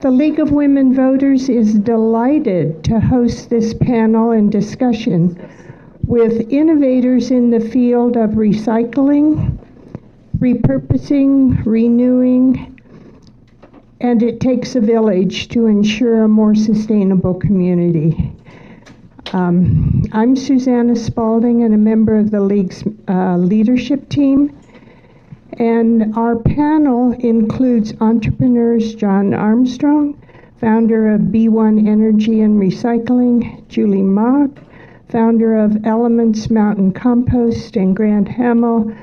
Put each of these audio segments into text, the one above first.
The League of Women Voters is delighted to host this panel and discussion with innovators in the field of recycling, repurposing, renewing, and it takes a village to ensure a more sustainable community. I'm Susanna Spaulding and a member of the League's leadership team. And our panel includes entrepreneurs John Armstrong, founder of B1 Energy and Recycling, Julie Mach, founder of Elements Mountain Compost, and Grant Hamel,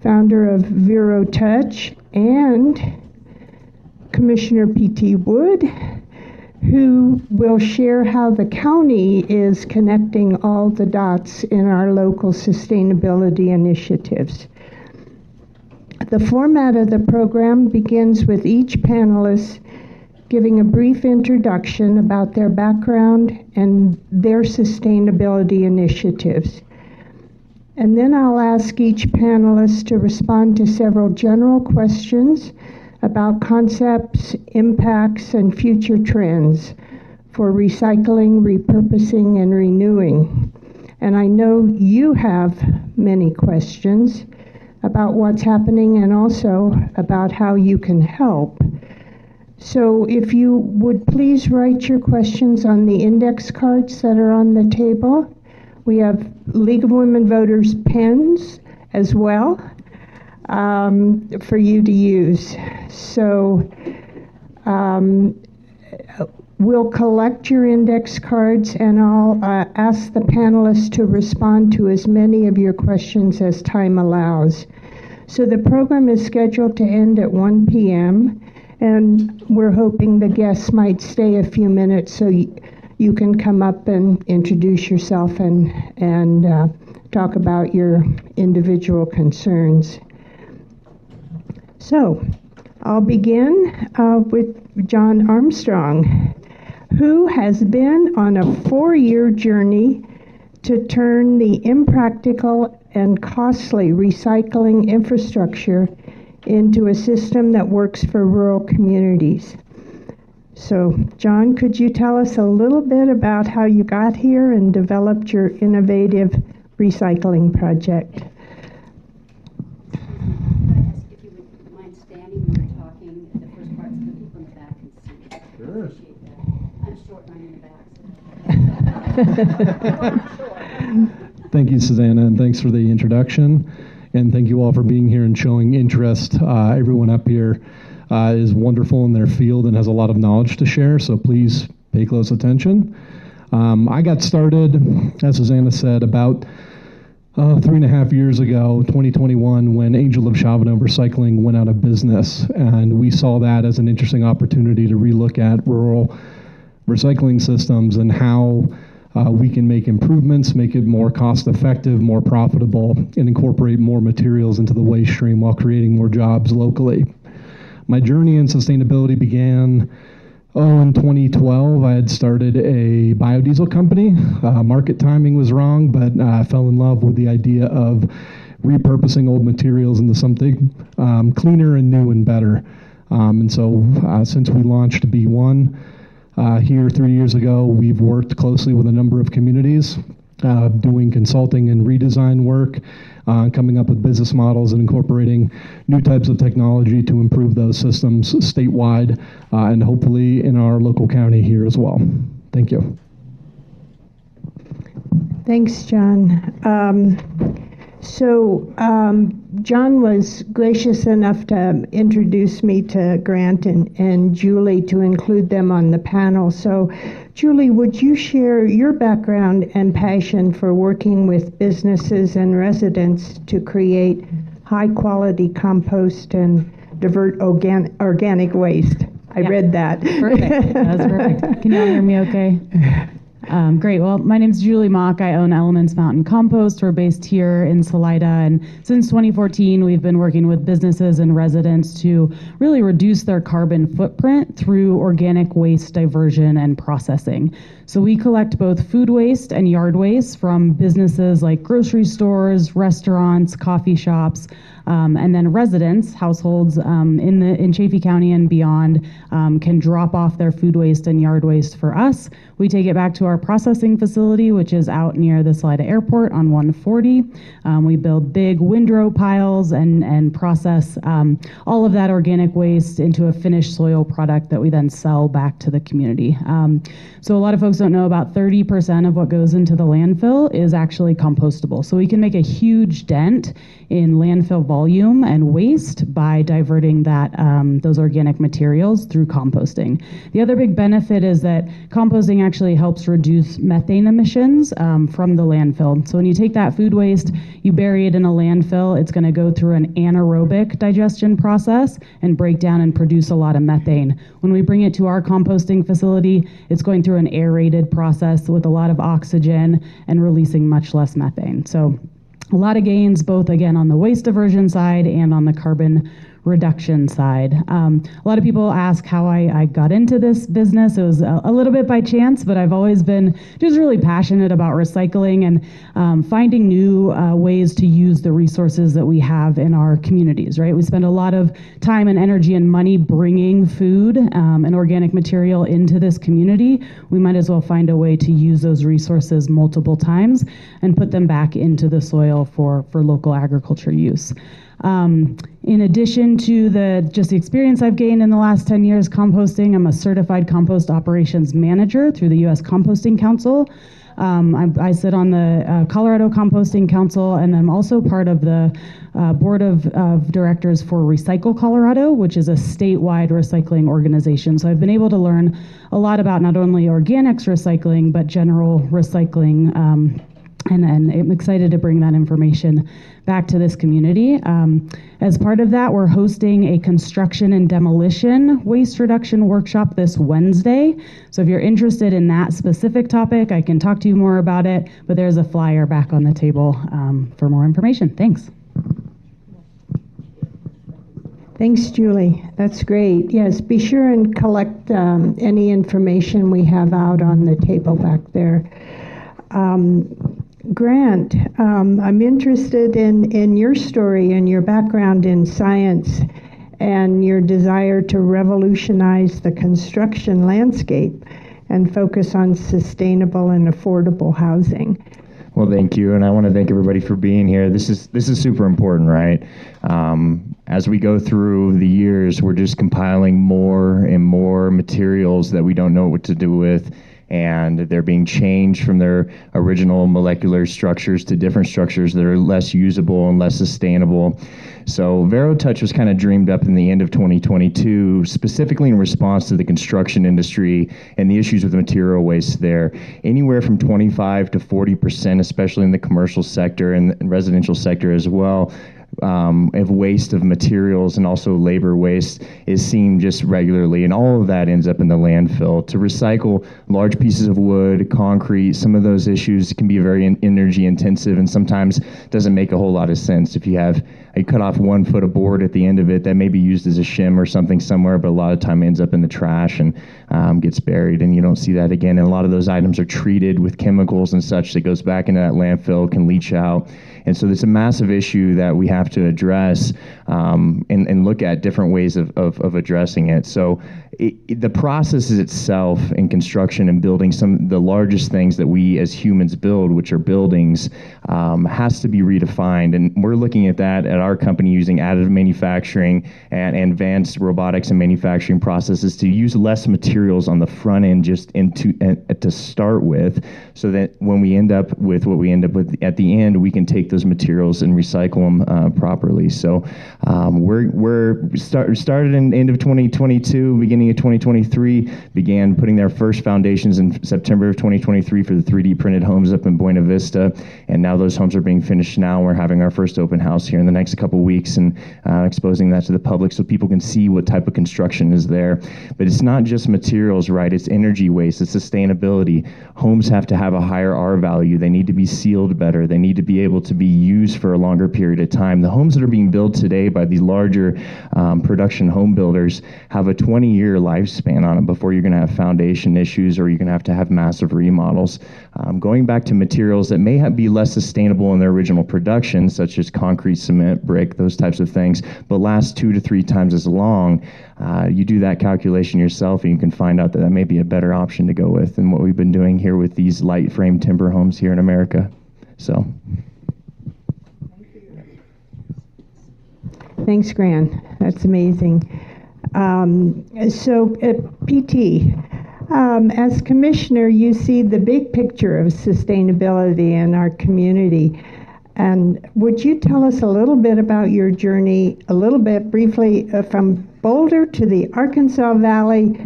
founder of VeroTouch, and Commissioner P.T. Wood, who will share how the county is connecting all the dots in our local sustainability initiatives. The format of the program begins with each panelist giving a brief introduction about their background and their sustainability initiatives. And then I'll ask each panelist to respond to several general questions about concepts, impacts, and future trends for recycling, repurposing, and renewing. And I know you have many questions about what's happening and also about how you can help. So if you would please write your questions on the index cards that are on the table. We have League of Women Voters pens as well for you to use. So we'll collect your index cards and I'll ask the panelists to respond to as many of your questions as time allows. So the program is scheduled to end at 1 p.m. and we're hoping the guests might stay a few minutes so you can come up and introduce yourself and talk about your individual concerns. So I'll begin with John Armstrong, who has been on a 4-year journey to turn the impractical and costly recycling infrastructure into a system that works for rural communities. So, John, could you tell us a little bit about how you got here and developed your innovative recycling project? Could I ask if you would mind standing when you're talking at the first part so the people in the back can see? Sure. Appreciate that. I'm short and I'm in the back. So. Thank you, Susanna, and thanks for the introduction. And thank you all for being here and showing interest. Everyone up here is wonderful in their field and has a lot of knowledge to share, so please pay close attention. I got started, as Susanna said, about 3.5 years ago, 2021, when Angel of Chavano Recycling went out of business. And we saw that as an interesting opportunity to relook at rural recycling systems and how we can make improvements, make it more cost-effective, more profitable, and incorporate more materials into the waste stream while creating more jobs locally. My journey in sustainability began in 2012. I had started a biodiesel company. Market timing was wrong, but I fell in love with the idea of repurposing old materials into something cleaner and new and better. And so since we launched B1, here 3 years ago, we've worked closely with a number of communities, doing consulting and redesign work, coming up with business models and incorporating new types of technology to improve those systems statewide and hopefully in our local county here as well. Thank you. Thanks, John. John was gracious enough to introduce me to Grant and Julie to include them on the panel. So, Julie, would you share your background and passion for working with businesses and residents to create high-quality compost and divert organic waste? I read that. Perfect. That was perfect. Can you all hear me okay? Great. Well, my name's Julie Mach. I own Elements Mountain Compost. We're based here in Salida, and since 2014, we've been working with businesses and residents to really reduce their carbon footprint through organic waste diversion and processing. So we collect both food waste and yard waste from businesses like grocery stores, restaurants, coffee shops, And then residents, households in Chaffee County and beyond can drop off their food waste and yard waste for us. We take it back to our processing facility, which is out near the Salida Airport on 140. We build big windrow piles and process all of that organic waste into a finished soil product that we then sell back to the community. So a lot of folks don't know about 30% of what goes into the landfill is actually compostable. So we can make a huge dent in landfill volume and waste by diverting those organic materials through composting. The other big benefit is that composting actually helps reduce methane emissions from the landfill. So when you take that food waste, you bury it in a landfill, it's going to go through an anaerobic digestion process and break down and produce a lot of methane. When we bring it to our composting facility, it's going through an aerated process with a lot of oxygen and releasing much less methane. So a lot of gains, both again on the waste diversion side and on the carbon reduction side. A lot of people ask how I got into this business. It was a little bit by chance, but I've always been just really passionate about recycling and finding new ways to use the resources that we have in our communities, right? We spend a lot of time and energy and money bringing food and organic material into this community. We might as well find a way to use those resources multiple times and put them back into the soil for local agriculture use. In addition to the experience I've gained in the last 10 years composting, I'm a certified compost operations manager through the U.S. Composting Council. I sit on the Colorado Composting Council, and I'm also part of the board of directors for Recycle Colorado, which is a statewide recycling organization. So I've been able to learn a lot about not only organics recycling, but general recycling. And I'm excited to bring that information back to this community. As part of that, we're hosting a construction and demolition waste reduction workshop this Wednesday. So if you're interested in that specific topic, I can talk to you more about it, but there's a flyer back on the table for more information. Thanks. Thanks, Julie. That's great. Yes, be sure and collect any information we have out on the table back there. Grant, I'm interested in your story and your background in science and your desire to revolutionize the construction landscape and focus on sustainable and affordable housing. Well, thank you, and I want to thank everybody for being here. This is super important, right? As we go through the years, we're just compiling more and more materials that we don't know what to do with, and they're being changed from their original molecular structures to different structures that are less usable and less sustainable. So VeroTouch was kind of dreamed up in the end of 2022, specifically in response to the construction industry and the issues with material waste there. Anywhere from 25 to 40%, especially in the commercial sector and residential sector as well, of waste of materials and also labor waste is seen just regularly, and all of that ends up in the landfill. To recycle large pieces of wood, concrete, some of those issues can be very energy intensive and sometimes doesn't make a whole lot of sense. If you cut off 1 foot of board at the end of it, that may be used as a shim or something somewhere, but a lot of time ends up in the trash and gets buried, and you don't see that again. And a lot of those items are treated with chemicals and such that goes back into that landfill, can leach out. And so it's a massive issue that we have to address and look at different ways of addressing it. So the process itself in construction and building some the largest things that we as humans build, which are buildings, has to be redefined. And we're looking at that at our company using additive manufacturing and advanced robotics and manufacturing processes to use less materials on the front end to start with, so that when we end up with what we end up with at the end, we can take those materials and recycle them properly. So we're started in the end of 2022, beginning of 2023, began putting their first foundations in September of 2023 for the 3D printed homes up in Buena Vista, and now those homes are being finished now. We're having our first open house here in the next couple weeks and exposing that to the public so people can see what type of construction is there. But it's not just materials, right? It's energy waste, it's sustainability. Homes have to have a higher R value. They need to be sealed better. They need to be able to be used for a longer period of time. The homes that are being built today by these larger production home builders have a 20-year lifespan on them before you're going to have foundation issues or you're going to have massive remodels. Going back to materials that may be less sustainable in their original production, such as concrete, cement, cement, brick, those types of things, but lasts 2 to 3 times as long. You do that calculation yourself, and you can find out that may be a better option to go with than what we've been doing here with these light frame timber homes here in America. So. Thanks, Gran. That's amazing. PT, as commissioner, you see the big picture of sustainability in our community. And would you tell us a little bit about your journey, a little bit briefly, from Boulder to the Arkansas Valley,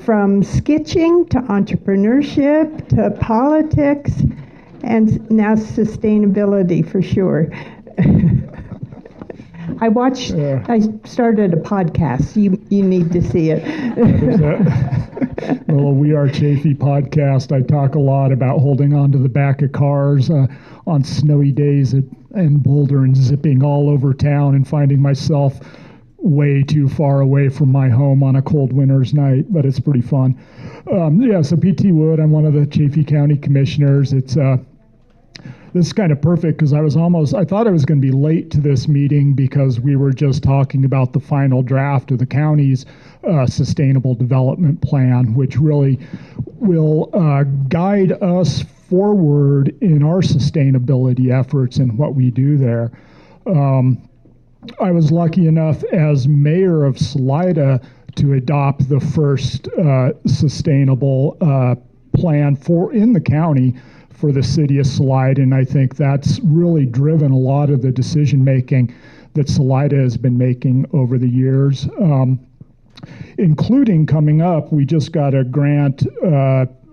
from sketching to entrepreneurship to politics, and now sustainability for sure? I started a podcast. You need to see it. Well, We Are Chaffee podcast. I talk a lot about holding on to the back of cars on snowy days in Boulder and zipping all over town and finding myself way too far away from my home on a cold winter's night, but it's pretty fun. So PT Wood, I'm one of the Chaffee County commissioners. This is kind of perfect because I thought I was going to be late to this meeting because we were just talking about the final draft of the county's sustainable development plan, which really will guide us forward in our sustainability efforts and what we do there. I was lucky enough as mayor of Salida to adopt the first sustainable plan in the county for the city of Salida, and I think that's really driven a lot of the decision making that Salida has been making over the years, including coming up. We just got a grant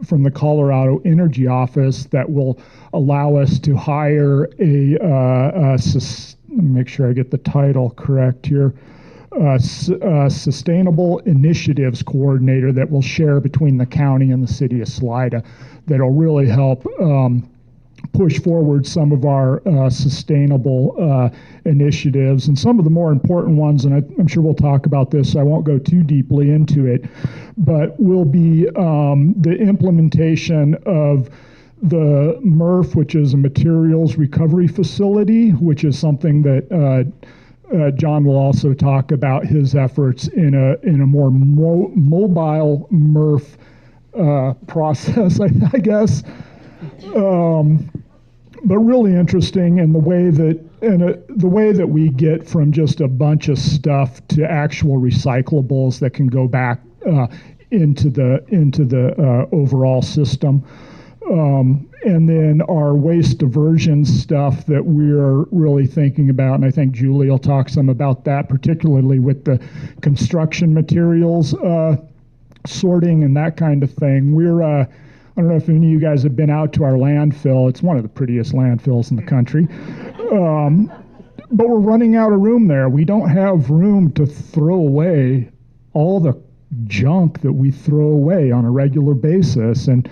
from the Colorado Energy Office that will allow us to hire let me make sure I get the title correct here. Sustainable Initiatives Coordinator that will share between the county and the city of Salida, that'll really help push forward some of our sustainable initiatives and some of the more important ones, and I'm sure we'll talk about this, so I won't go too deeply into it, but will be the implementation of the MRF, which is a materials recovery facility, which is something that John will also talk about his efforts in a more mobile MRF process, I guess, but really interesting in the way that we get from just a bunch of stuff to actual recyclables that can go back into the overall system. And then our waste diversion stuff that we're really thinking about, and I think Julie will talk some about that, particularly with the construction materials sorting and that kind of thing. I don't know if any of you guys have been out to our landfill. It's one of the prettiest landfills in the country. But we're running out of room there. We don't have room to throw away all the junk that we throw away on a regular basis. And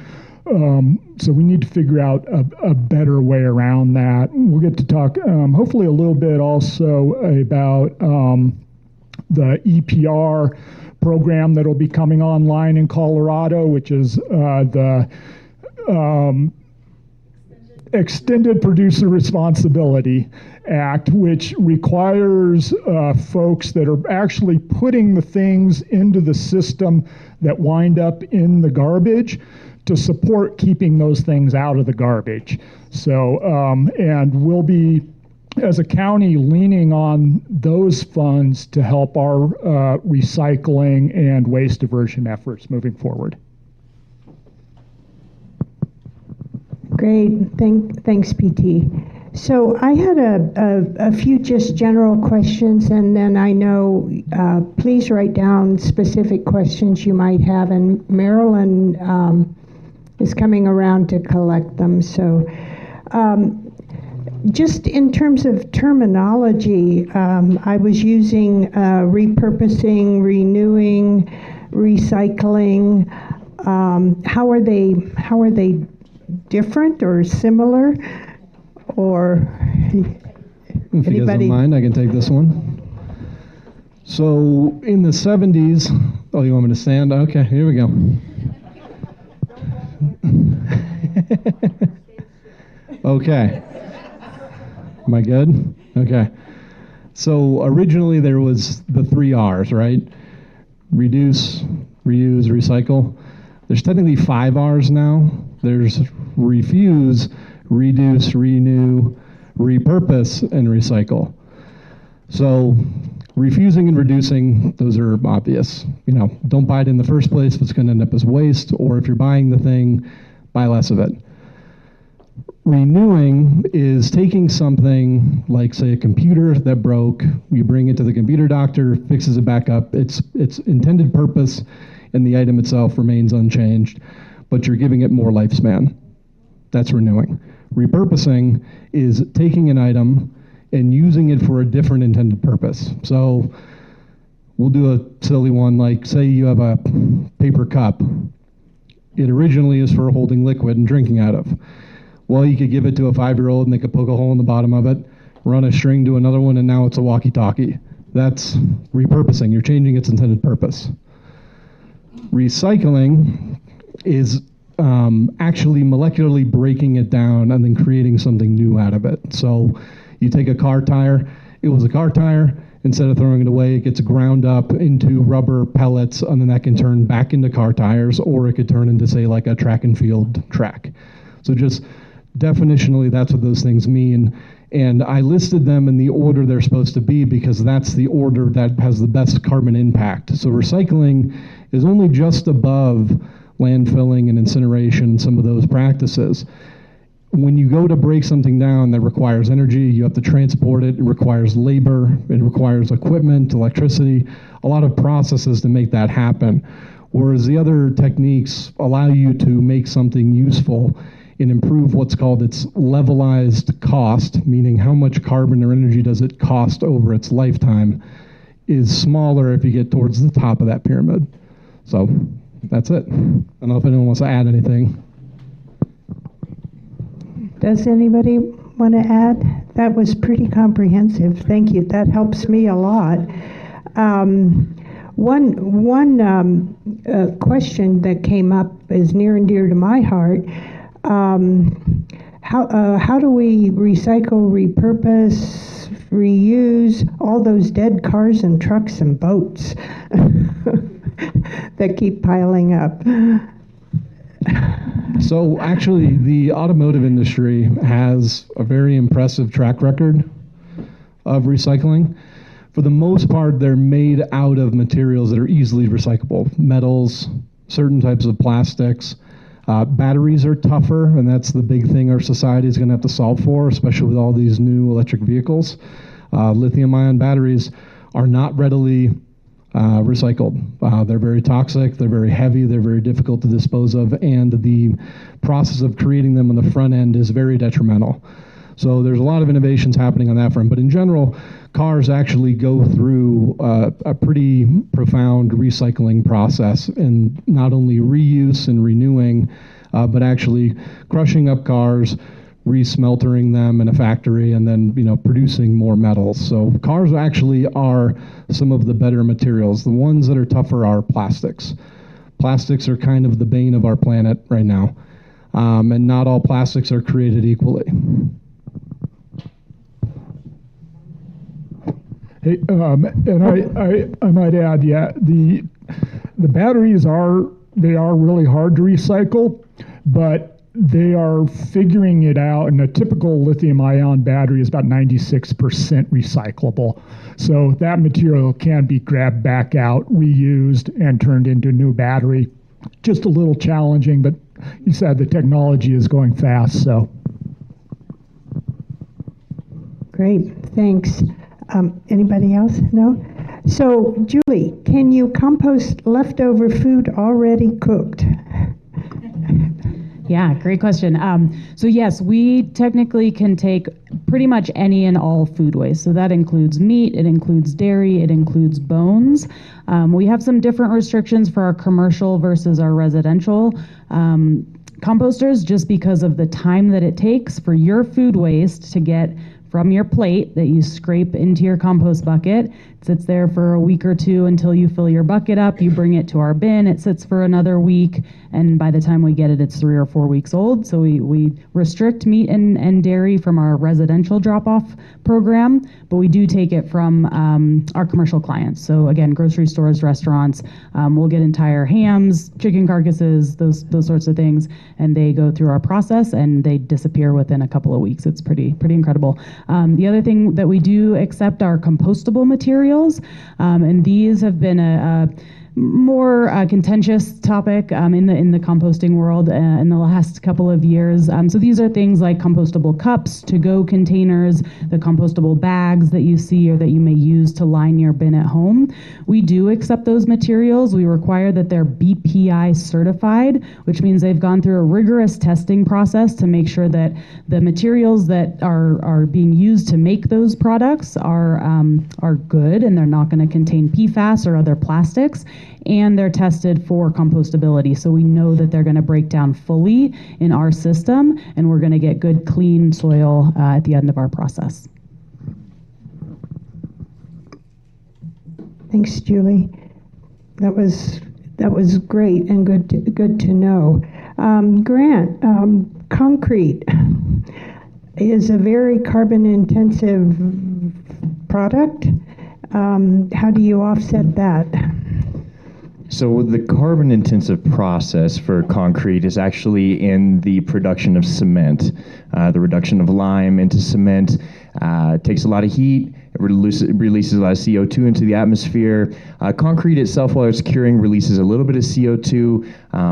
so we need to figure out a better way around that. We'll get to talk hopefully a little bit also about the EPR program that will be coming online in Colorado, which is the Extended Producer Responsibility Act, which requires folks that are actually putting the things into the system that wind up in the garbage to support keeping those things out of the garbage. So, and we'll be, as a county, leaning on those funds to help our recycling and waste diversion efforts moving forward. Great, thanks, PT. So I had a few just general questions, and then I know, please write down specific questions you might have, and Marilyn is coming around to collect them. So just in terms of terminology, I was using repurposing, renewing, recycling. How are they different or similar? Or if you guys don't mind, I can take this one. So in the 70s, oh, you want me to stand? Okay, here we go. Okay. Am I good? Okay. So originally there was the 3 R's, right? Reduce, reuse, recycle. There's technically 5 R's now. There's refuse, reduce, renew, repurpose, and recycle. So refusing and reducing, those are obvious. You know, don't buy it in the first place if it's going to end up as waste, or if you're buying the thing, buy less of it. Renewing is taking something like, say, a computer that broke, you bring it to the computer doctor, fixes it back up, its intended purpose and the item itself remains unchanged, but you're giving it more lifespan. That's renewing. Repurposing is taking an item and using it for a different intended purpose. So we'll do a silly one, like say you have a paper cup. It originally is for holding liquid and drinking out of. Well, you could give it to a 5-year-old and they could poke a hole in the bottom of it, run a string to another one, and now it's a walkie-talkie. That's repurposing. You're changing its intended purpose. Recycling is actually molecularly breaking it down and then creating something new out of it. So you take a car tire, it was a car tire, instead of throwing it away, it gets ground up into rubber pellets, and then that can turn back into car tires, or it could turn into, say, like a track and field track. So just definitionally, that's what those things mean. And I listed them in the order they're supposed to be because that's the order that has the best carbon impact. So recycling is only just above landfilling and incineration and some of those practices. When you go to break something down that requires energy, you have to transport it, it requires labor, it requires equipment, electricity, a lot of processes to make that happen. Whereas the other techniques allow you to make something useful and improve what's called its levelized cost, meaning how much carbon or energy does it cost over its lifetime, is smaller if you get towards the top of that pyramid. So that's it. I don't know if anyone wants to add anything. Does anybody want to add? That was pretty comprehensive. Thank you. That helps me a lot. One question that came up is near and dear to my heart. How do we recycle, repurpose, reuse all those dead cars and trucks and boats that keep piling up? So actually, the automotive industry has a very impressive track record of recycling. For the most part, they're made out of materials that are easily recyclable. Metals, certain types of plastics. Batteries are tougher, and that's the big thing our society is going to have to solve for, especially with all these new electric vehicles. Lithium-ion batteries are not readily recycled. They're very toxic, they're very heavy, they're very difficult to dispose of, and the process of creating them on the front end is very detrimental. So there's a lot of innovations happening on that front, but in general, cars actually go through a pretty profound recycling process, and not only reuse and renewing, but actually crushing up cars, re-smeltering them in a factory, and then producing more metals. So cars actually are some of the better materials. The ones that are tougher are plastics. Plastics are kind of the bane of our planet right now, and not all plastics are created equally. Hey, and I might add, yeah, the batteries are really hard to recycle, but they are figuring it out, and a typical lithium-ion battery is about 96% recyclable. So that material can be grabbed back out, reused, and turned into a new battery. Just a little challenging, but you said the technology is going fast, so. Great, thanks. Anybody else? No? So, Julie, can you compost leftover food already cooked? Yeah, great question. So yes, we technically can take pretty much any and all food waste. So that includes meat, it includes dairy, it includes bones. We have some different restrictions for our commercial versus our residential composters, just because of the time that it takes for your food waste to get from your plate that you scrape into your compost bucket. It sits there for a week or two until you fill your bucket up. You bring it to our bin. It sits for another week, and by the time we get it, it's 3 or 4 weeks old. So we restrict meat and dairy from our residential drop-off program, but we do take it from our commercial clients. So again, grocery stores, restaurants, we'll get entire hams, chicken carcasses, those sorts of things, and they go through our process and they disappear within a couple of weeks. It's pretty incredible. The other thing that we do accept are compostable materials, and these have been a more contentious topic in the composting world in the last couple of years. So these are things like compostable cups, to-go containers, the compostable bags that you see or that you may use to line your bin at home. We do accept those materials. We require that they're BPI certified, which means they've gone through a rigorous testing process to make sure that the materials that are being used to make those products are good and they're not going to contain PFAS or other plastics, and they're tested for compostability. So we know that they're going to break down fully in our system, and we're going to get good, clean soil at the end of our process. Thanks, Julie. That was great and good to know. Grant, concrete is a very carbon-intensive product. How do you offset that? So the carbon-intensive process for concrete is actually in the production of cement. The reduction of lime into cement takes a lot of heat. It releases a lot of CO2 into the atmosphere. Concrete itself, while it's curing, releases a little bit of CO2,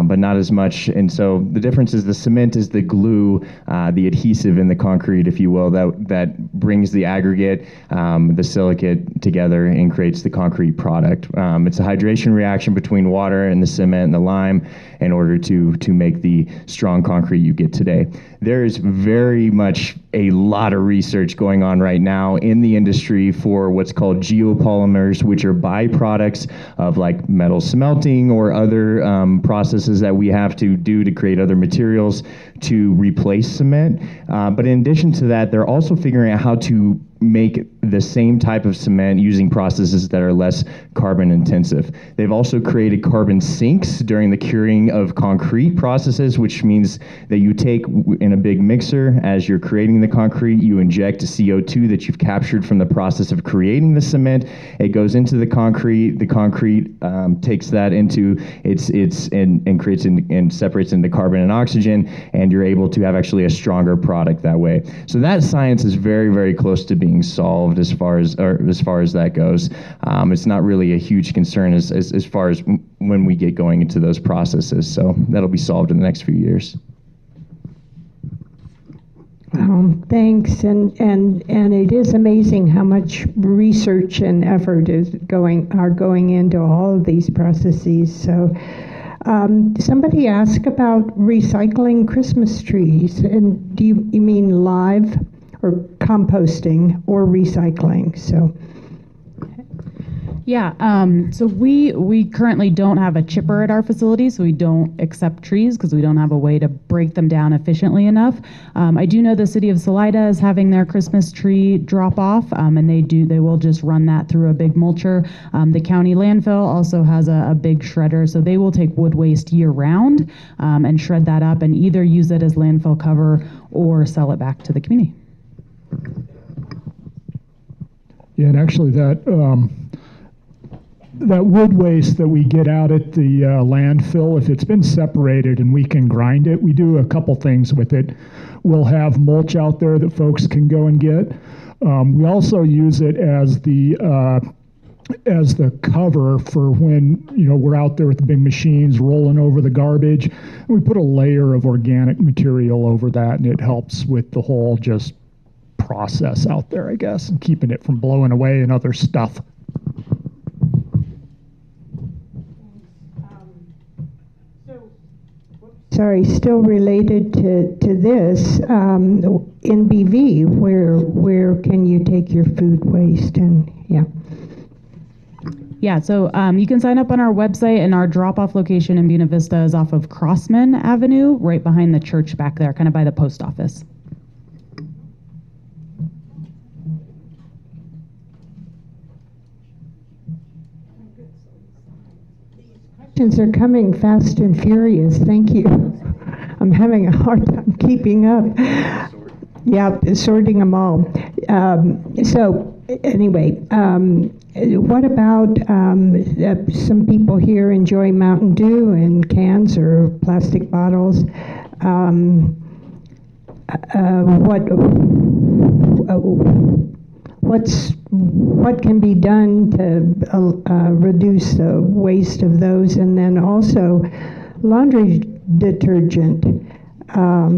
but not as much. And so the difference is the cement is the glue, the adhesive in the concrete, if you will, that brings the aggregate, the silicate together and creates the concrete product. It's a hydration reaction between water and the cement and the lime in order to make the strong concrete you get today. There is very much a lot of research going on right now in the industry for what's called geopolymers, which are byproducts of like metal smelting or other processes that we have to do to create other materials to replace cement. But in addition to that, they're also figuring out how to make the same type of cement using processes that are less carbon intensive. They've also created carbon sinks during the curing of concrete processes, which means that you take in a big mixer as you're creating the concrete, you inject CO2 that you've captured from the process of creating the cement. It goes into the concrete takes that into and creates and separates into carbon and oxygen, and you're able to have actually a stronger product that way. So that science is very, very close to being solved as far as that goes. It's not really a huge concern as far as when we get going into those processes. So that'll be solved in the next few years. Thanks, and it is amazing how much research and effort are going into all of these processes. So, somebody asked about recycling Christmas trees, and do you mean live or composting or recycling? So. Yeah, so we currently don't have a chipper at our facility, so we don't accept trees because we don't have a way to break them down efficiently enough. I do know the city of Salida is having their Christmas tree drop off, and they will just run that through a big mulcher. The county landfill also has a big shredder, so they will take wood waste year round and shred that up and either use it as landfill cover or sell it back to the community. Yeah, and actually that wood waste that we get out at the landfill, if it's been separated and we can grind it, we do a couple things with it. We'll have mulch out there that folks can go and get. We also use it as the cover for when we're out there with the big machines rolling over the garbage. And we put a layer of organic material over that, and it helps with the whole just process out there, I guess, and keeping it from blowing away and other stuff. Sorry, still related to this, in BV, where can you take your food waste? And Yeah, so you can sign up on our website, and our drop-off location in Buena Vista is off of Crossman Avenue, right behind the church back there, kind of by the post office. questions are coming fast and furious. Thank you. I'm having a hard time keeping up. Yeah, sorting them all. So anyway, what about some people here enjoy Mountain Dew in cans or plastic bottles? What can be done to reduce the waste of those? And then also laundry detergent. How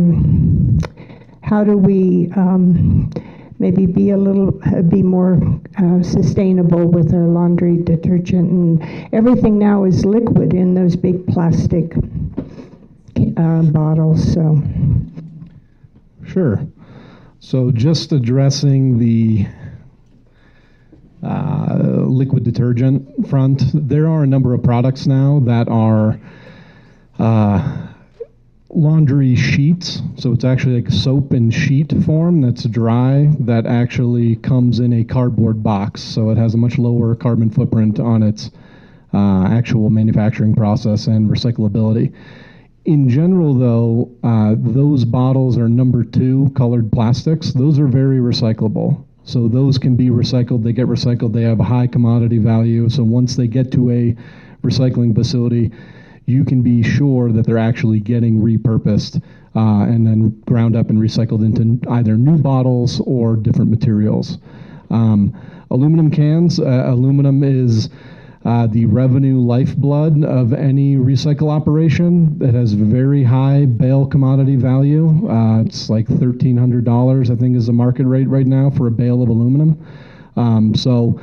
do we maybe be more sustainable with our laundry detergent? And everything now is liquid in those big plastic bottles. So. Sure. So just addressing the liquid detergent front, there are a number of products now that are laundry sheets. So it's actually like soap and sheet form that's dry, that actually comes in a cardboard box. So it has a much lower carbon footprint on its actual manufacturing process and recyclability. In general, though, those bottles are number 2 colored plastics. Those are very recyclable. So those can be recycled. They get recycled. They have a high commodity value. So once they get to a recycling facility, you can be sure that they're actually getting repurposed and then ground up and recycled into either new bottles or different materials. Aluminum cans. Aluminum is the revenue lifeblood of any recycle operation. It has very high bale commodity value. It's like $1,300, I think, is the market rate right now for a bale of aluminum. So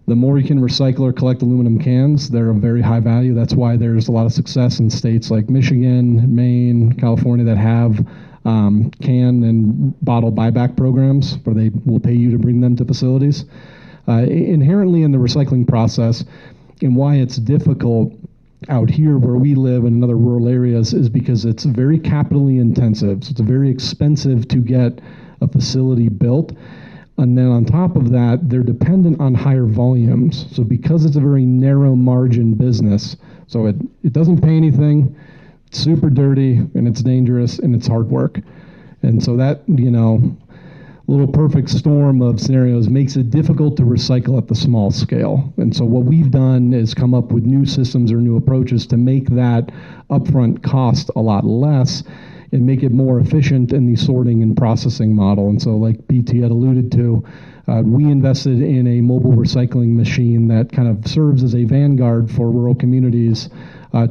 the more you can recycle or collect aluminum cans, they're of very high value. That's why there's a lot of success in states like Michigan, Maine, California that have can and bottle buyback programs where they will pay you to bring them to facilities. Inherently in the recycling process, and why it's difficult out here where we live and in other rural areas, is because it's very capitally intensive. So it's very expensive to get a facility built. And then on top of that, they're dependent on higher volumes. So because it's a very narrow margin business, so it doesn't pay anything, it's super dirty, and it's dangerous, and it's hard work. And so that, little perfect storm of scenarios makes it difficult to recycle at the small scale. And so what we've done is come up with new systems or new approaches to make that upfront cost a lot less and make it more efficient in the sorting and processing model. And so like BT had alluded to, we invested in a mobile recycling machine that kind of serves as a vanguard for rural communities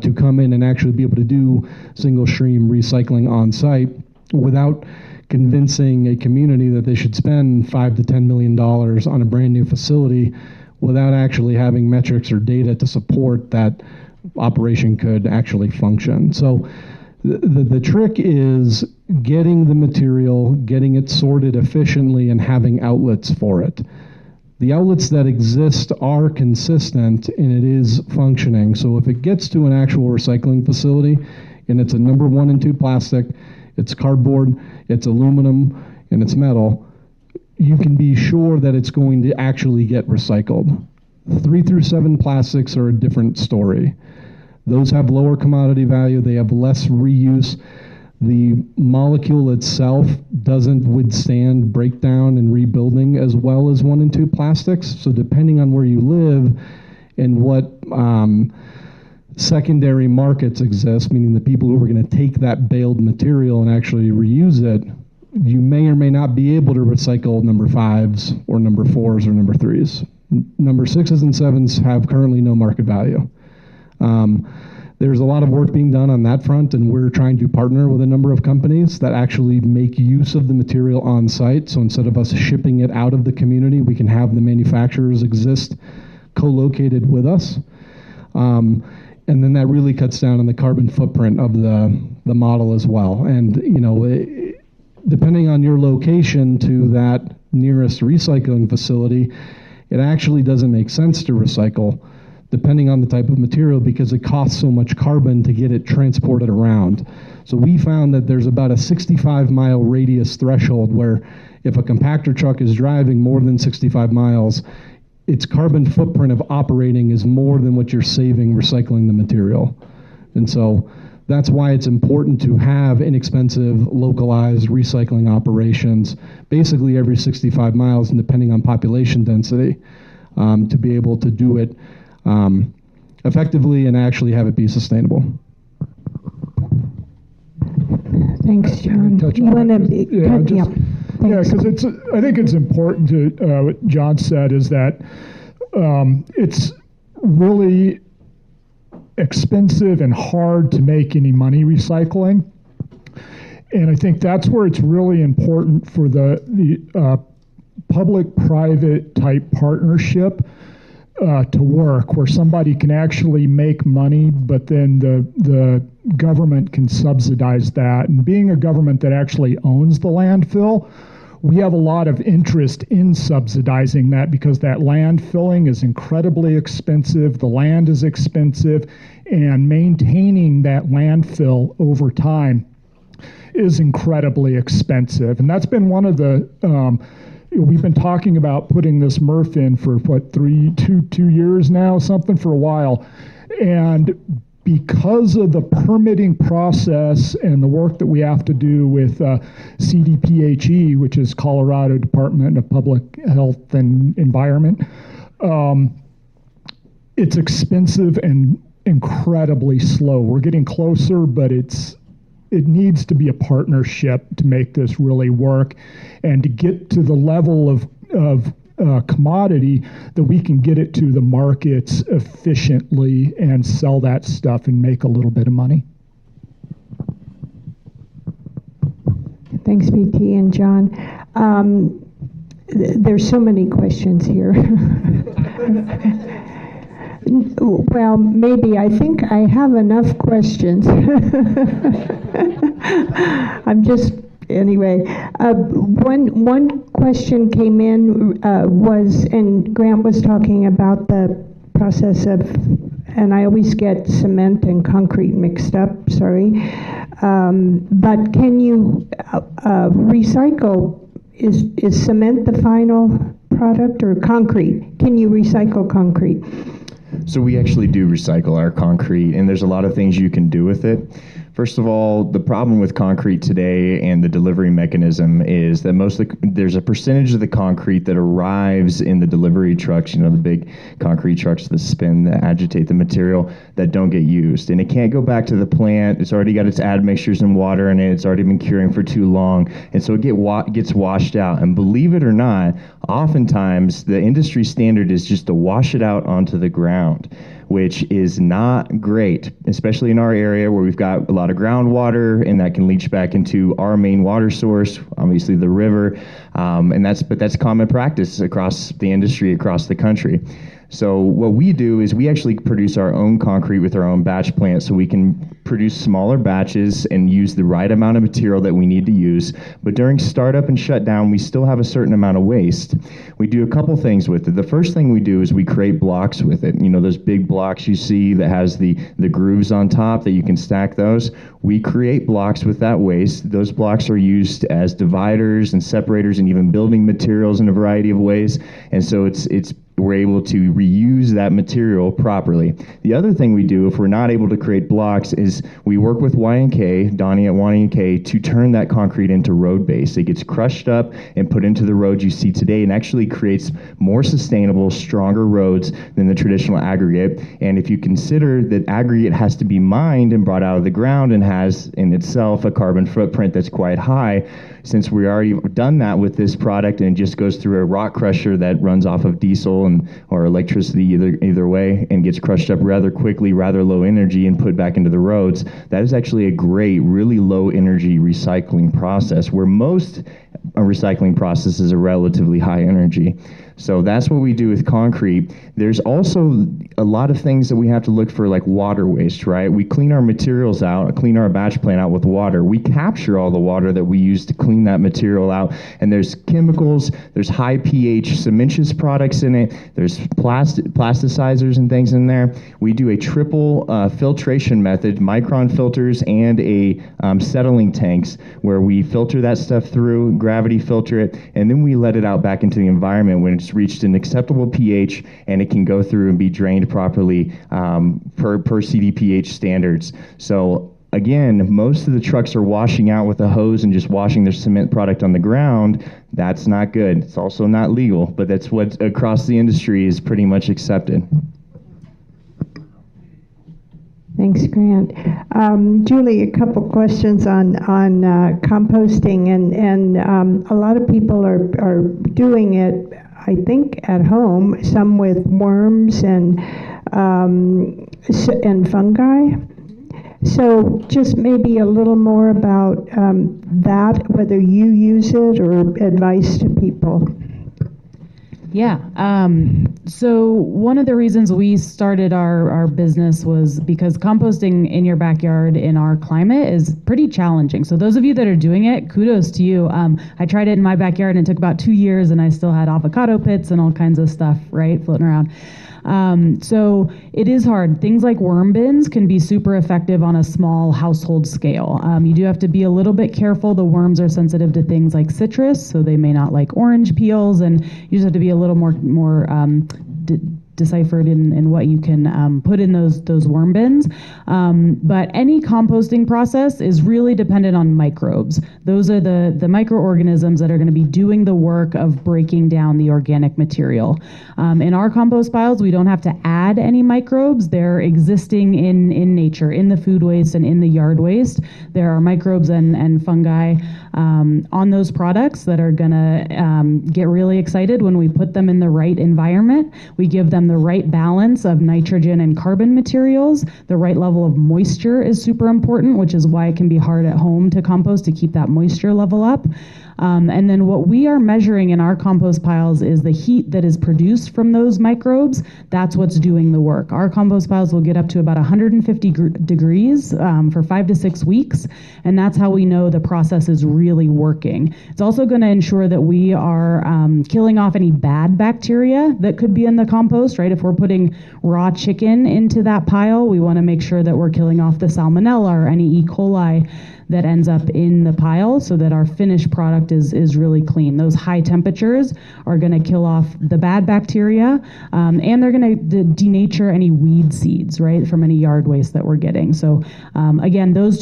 to come in and actually be able to do single stream recycling on site without convincing a community that they should spend $5 to $10 million on a brand new facility without actually having metrics or data to support that operation could actually function. So the trick is getting the material, getting it sorted efficiently, and having outlets for it. The outlets that exist are consistent and it is functioning. So if it gets to an actual recycling facility and it's a number 1 and 2 plastic, it's cardboard, it's aluminum, and it's metal, you can be sure that it's going to actually get recycled. 3 through 7 plastics are a different story. Those have lower commodity value, they have less reuse. The molecule itself doesn't withstand breakdown and rebuilding as well as 1 and 2 plastics. So depending on where you live and what secondary markets exist, meaning the people who are going to take that baled material and actually reuse it, you may or may not be able to recycle number 5s or number 4s or number 3s. Number 6s and 7s have currently no market value. There's a lot of work being done on that front, and we're trying to partner with a number of companies that actually make use of the material on site. So instead of us shipping it out of the community, we can have the manufacturers exist co-located with us. And then that really cuts down on the carbon footprint of the model as well. And, depending on your location to that nearest recycling facility, it actually doesn't make sense to recycle depending on the type of material because it costs so much carbon to get it transported around. So we found that there's about a 65-mile radius threshold where if a compactor truck is driving more than 65 miles, its carbon footprint of operating is more than what you're saving recycling the material. And so that's why it's important to have inexpensive, localized recycling operations, basically every 65 miles, and depending on population density, to be able to do it effectively and actually have it be sustainable. Thanks, John. Touch You on want it? to? Yeah, just- Yeah, Thanks. because I think it's important to, what John said is that it's really expensive and hard to make any money recycling. And I think that's where it's really important for the public-private type partnership to work, where somebody can actually make money, but then the government can subsidize that. And being a government that actually owns the landfill, we have a lot of interest in subsidizing that, because that landfilling is incredibly expensive, the land is expensive, and maintaining that landfill over time is incredibly expensive. And that's been one of the we've been talking about putting this MRF in for what, two years now, something, for a while. And because of the permitting process and the work that we have to do with CDPHE, which is Colorado Department of Public Health and Environment, it's expensive and incredibly slow. We're getting closer, but it needs to be a partnership to make this really work, and to get to the level of commodity that we can get it to the markets efficiently and sell that stuff and make a little bit of money. Thanks, BT and John. There's so many questions here. Well, maybe. I think I have enough questions. I'm just, anyway. One question came in was, and Grant was talking about the process of, and I always get cement and concrete mixed up, sorry. But can you recycle, is cement the final product, or concrete? Can you recycle concrete? So we actually do recycle our concrete, and there's a lot of things you can do with it. First of all, the problem with concrete today and the delivery mechanism is that there's a percentage of the concrete that arrives in the delivery trucks, the big concrete trucks that spin, that agitate the material, that don't get used. And it can't go back to the plant. It's already got its admixtures and water in it. It's already been curing for too long. And so it gets washed out. And believe it or not, oftentimes the industry standard is just to wash it out onto the ground, which is not great, especially in our area where we've got a lot of groundwater, and that can leach back into our main water source, obviously the river, but that's common practice across the industry, across the country. So what we do is we actually produce our own concrete with our own batch plant, so we can produce smaller batches and use the right amount of material that we need to use. But during startup and shutdown, we still have a certain amount of waste. We do a couple things with it. The first thing we do is we create blocks with it. Those big blocks you see that has the grooves on top that you can stack those. We create blocks with that waste. Those blocks are used as dividers and separators and even building materials in a variety of ways. And so we're able to reuse that material properly. The other thing we do, if we're not able to create blocks, is we work with Y&K, Donnie at Y&K, to turn that concrete into road base. It gets crushed up and put into the roads you see today, and actually creates more sustainable, stronger roads than the traditional aggregate. And if you consider that aggregate has to be mined and brought out of the ground and has in itself a carbon footprint that's quite high, since we already done that with this product and it just goes through a rock crusher that runs off of diesel or electricity either way, and gets crushed up rather quickly, rather low energy, and put back into the roads, that is actually a great, really low energy recycling process, where most recycling processes are relatively high energy. So that's what we do with concrete. There's also a lot of things that we have to look for, like water waste, right? We clean our materials out, clean our batch plant out with water. We capture all the water that we use to clean that material out, and there's chemicals, there's high pH cementitious products in it, there's plasticizers and things in there. We do a triple filtration method, micron filters and a settling tanks, where we filter that stuff through, gravity filter it, and then we let it out back into the environment when it's it's reached an acceptable pH, and it can go through and be drained properly per CDPH standards. So again, most of the trucks are washing out with a hose and just washing their cement product on the ground. That's not good. It's also not legal, but that's what across the industry is pretty much accepted. Thanks, Grant. Julie, a couple questions on composting, and a lot of people are doing it, I think, at home. Some with worms and fungi. So just maybe a little more about that, whether you use it or advice to people. Yeah. So one of the reasons we started our business was because composting in your backyard in our climate is pretty challenging. So those of you that are doing it, kudos to you. I tried it in my backyard and it took about 2 years, and I still had avocado pits and all kinds of stuff, right, floating around. So it is hard. Things like worm bins can be super effective on a small household scale. You do have to be a little bit careful. The worms are sensitive to things like citrus, so they may not like orange peels, and you just have to be a little more deciphered in what you can put in those worm bins. But any composting process is really dependent on microbes. Those are the microorganisms that are going to be doing the work of breaking down the organic material. In our compost piles, we don't have to add any microbes. They're existing in nature, in the food waste and in the yard waste. There are microbes and fungi on those products that are going to get really excited when we put them in the right environment. We give them the right balance of nitrogen and carbon materials. The right level of moisture is super important, which is why it can be hard at home to compost, to keep that moisture level up. And then what we are measuring in our compost piles is the heat that is produced from those microbes. That's what's doing the work. Our compost piles will get up to about 150 degrees for 5 to 6 weeks, and that's how we know the process is really working. It's also going to ensure that we are killing off any bad bacteria that could be in the compost, right? If we're putting raw chicken into that pile, we want to make sure that we're killing off the salmonella or any E. coli that ends up in the pile, so that our finished product is really clean. Those high temperatures are going to kill off the bad bacteria, and they're going to denature any weed seeds, right, from any yard waste that we're getting. So again, those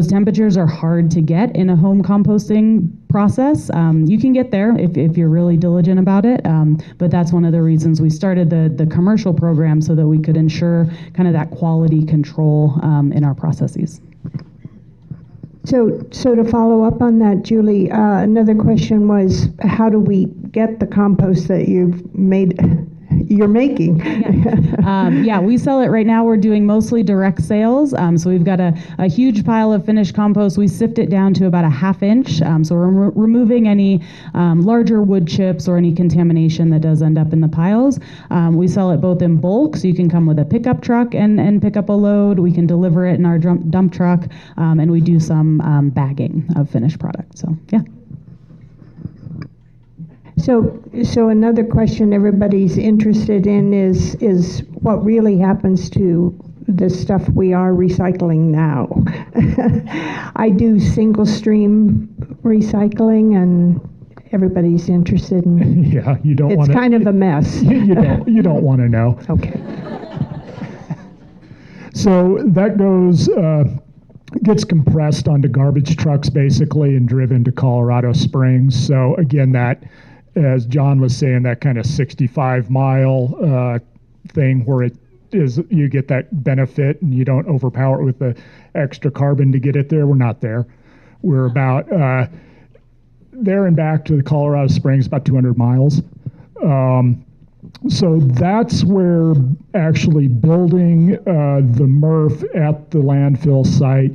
temperatures are hard to get in a home composting process. You can get there if you're really diligent about it, but that's one of the reasons we started the commercial program, so that we could ensure kind of that quality control in our processes. So to follow up on that, Julie, another question was, how do we get the compost that you're making? Yeah, we sell it right now. We're doing mostly direct sales. So we've got a huge pile of finished compost. We sift it down to about a 1/2 inch. So we're removing any larger wood chips or any contamination that does end up in the piles. We sell it both in bulk, so you can come with a pickup truck and pick up a load. We can deliver it in our dump truck, and we do some bagging of finished product. So, yeah. So another question everybody's interested in is what really happens to the stuff we are recycling now. I do single stream recycling, and everybody's interested in. Yeah, you don't want to. It's kind of a mess. You don't want to know. Okay. So that gets compressed onto garbage trucks basically and driven to Colorado Springs. So again, that, as John was saying, that kind of 65-mile thing where it is, you get that benefit and you don't overpower it with the extra carbon to get it there. We're not there. We're about there and back to the Colorado Springs, about 200 miles. So that's where actually building the MRF at the landfill site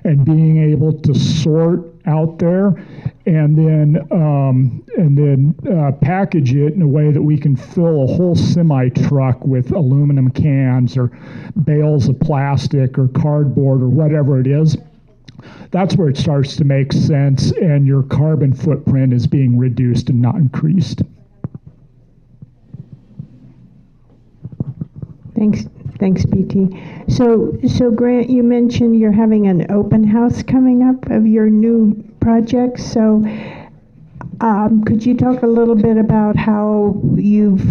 and being able to sort out there and then package it in a way that we can fill a whole semi-truck with aluminum cans or bales of plastic or cardboard or whatever it is. That's where it starts to make sense, and your carbon footprint is being reduced and not increased. Thanks, PT. So Grant, you mentioned you're having an open house coming up of your new project. So Could you talk a little bit about how you've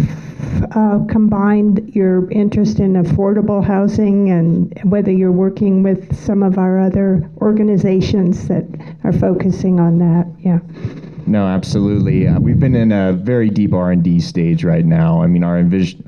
combined your interest in affordable housing and whether you're working with some of our other organizations that are focusing on that? Yeah. No, absolutely. We've been in a very deep R&D stage right now. I mean, our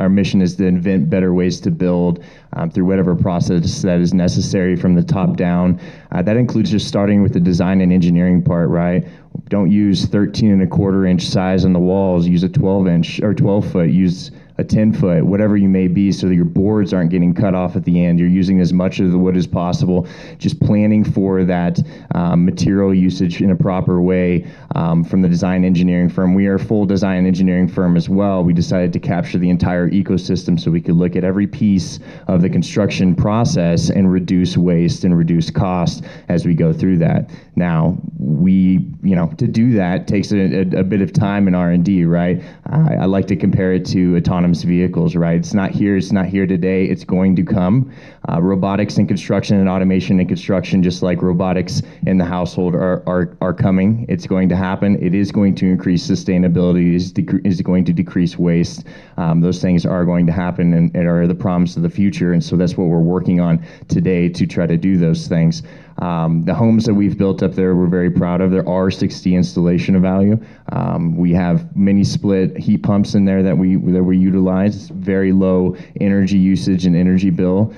mission is to invent better ways to build through whatever process that is necessary from the top down. That includes just starting with the design and engineering part, right? Don't use 13.25-inch size on the walls. Use a 12-inch or 12-foot. Use a 10-foot, whatever you may be, so that your boards aren't getting cut off at the end. You're using as much of the wood as possible, just planning for that material usage in a proper way from the design engineering firm. We are a full design engineering firm as well. We decided to capture the entire ecosystem so we could look at every piece of the construction process and reduce waste and reduce cost as we go through that. Now, to do that takes a bit of time in R&D, right? I like to compare it to autonomous vehicles, right? It's not here today, it's going to come. Robotics in construction and automation in construction, just like robotics in the household, are coming. It's going to happen. It is going to increase sustainability, is going to decrease waste. Those things are going to happen and are the promise of the future, and so that's what we're working on today to try to do those things. The homes that we've built up there, we're very proud of. There are 60 installation of value. We have mini split heat pumps in there that we utilize. Very low energy usage and energy bill.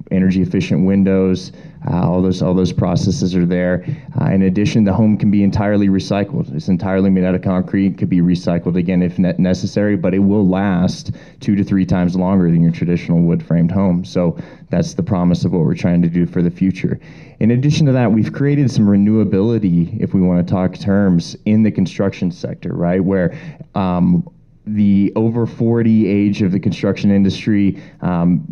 Energy efficient windows. All those processes are there. In addition, the home can be entirely recycled. It's entirely made out of concrete. Could be recycled again if necessary, but it will last 2 to 3 times longer than your traditional wood-framed home. So that's the promise of what we're trying to do for the future. In addition to that, we've created some renewability, if we want to talk terms, in the construction sector, right? Where the over 40 age of the construction industry,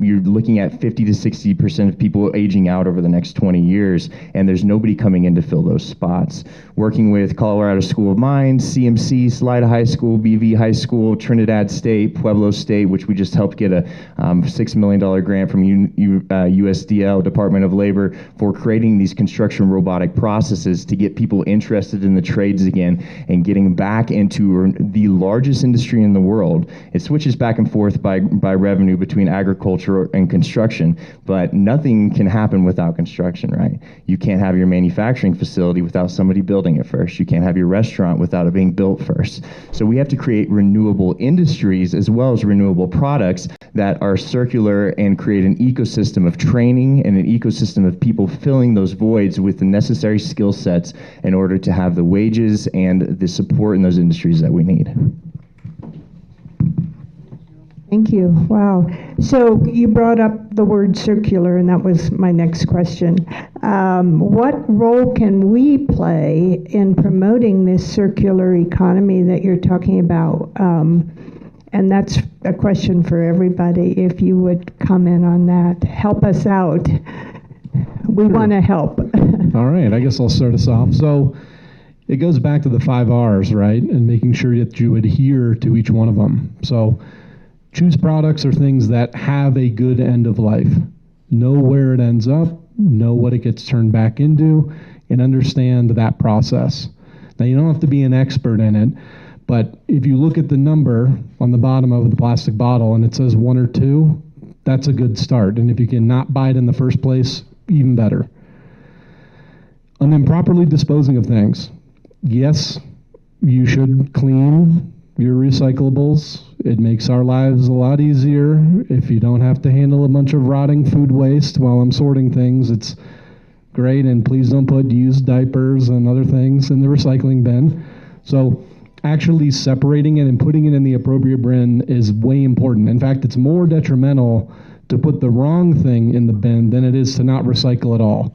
you're looking at 50 to 60% of people aging out over the next 20 years, and there's nobody coming in to fill those spots. Working with Colorado School of Mines, CMC, Salida High School, BV High School, Trinidad State, Pueblo State, which we just helped get a $6 million grant from USDL, Department of Labor, for creating these construction robotic processes to get people interested in the trades again and getting back into the largest industry in the world. It switches back and forth by revenue between agriculture and construction, but nothing can happen without construction, right? You can't have your manufacturing facility without somebody building it first. You can't have your restaurant without it being built first. So we have to create renewable industries as well as renewable products that are circular and create an ecosystem of training and an ecosystem of people filling those voids with the necessary skill sets in order to have the wages and the support in those industries that we need. Thank you. Wow. So you brought up the word circular, and that was my next question. What role can we play in promoting this circular economy that you're talking about? And that's a question for everybody. If you would comment on that, help us out. We want to help. All right, I guess I'll start us off. So it goes back to the 5 R's, right? And making sure that you adhere to each one of them. So choose products or things that have a good end of life. Know where it ends up, know what it gets turned back into, and understand that process. Now, you don't have to be an expert in it, but if you look at the number on the bottom of the plastic bottle and it says 1 or 2, that's a good start. And if you can not buy it in the first place, even better. And then properly disposing of things. Yes, you should clean your recyclables. It makes our lives a lot easier. If you don't have to handle a bunch of rotting food waste while I'm sorting things, it's great. And please don't put used diapers and other things in the recycling bin. So actually separating it and putting it in the appropriate bin is way important. In fact, it's more detrimental to put the wrong thing in the bin than it is to not recycle at all.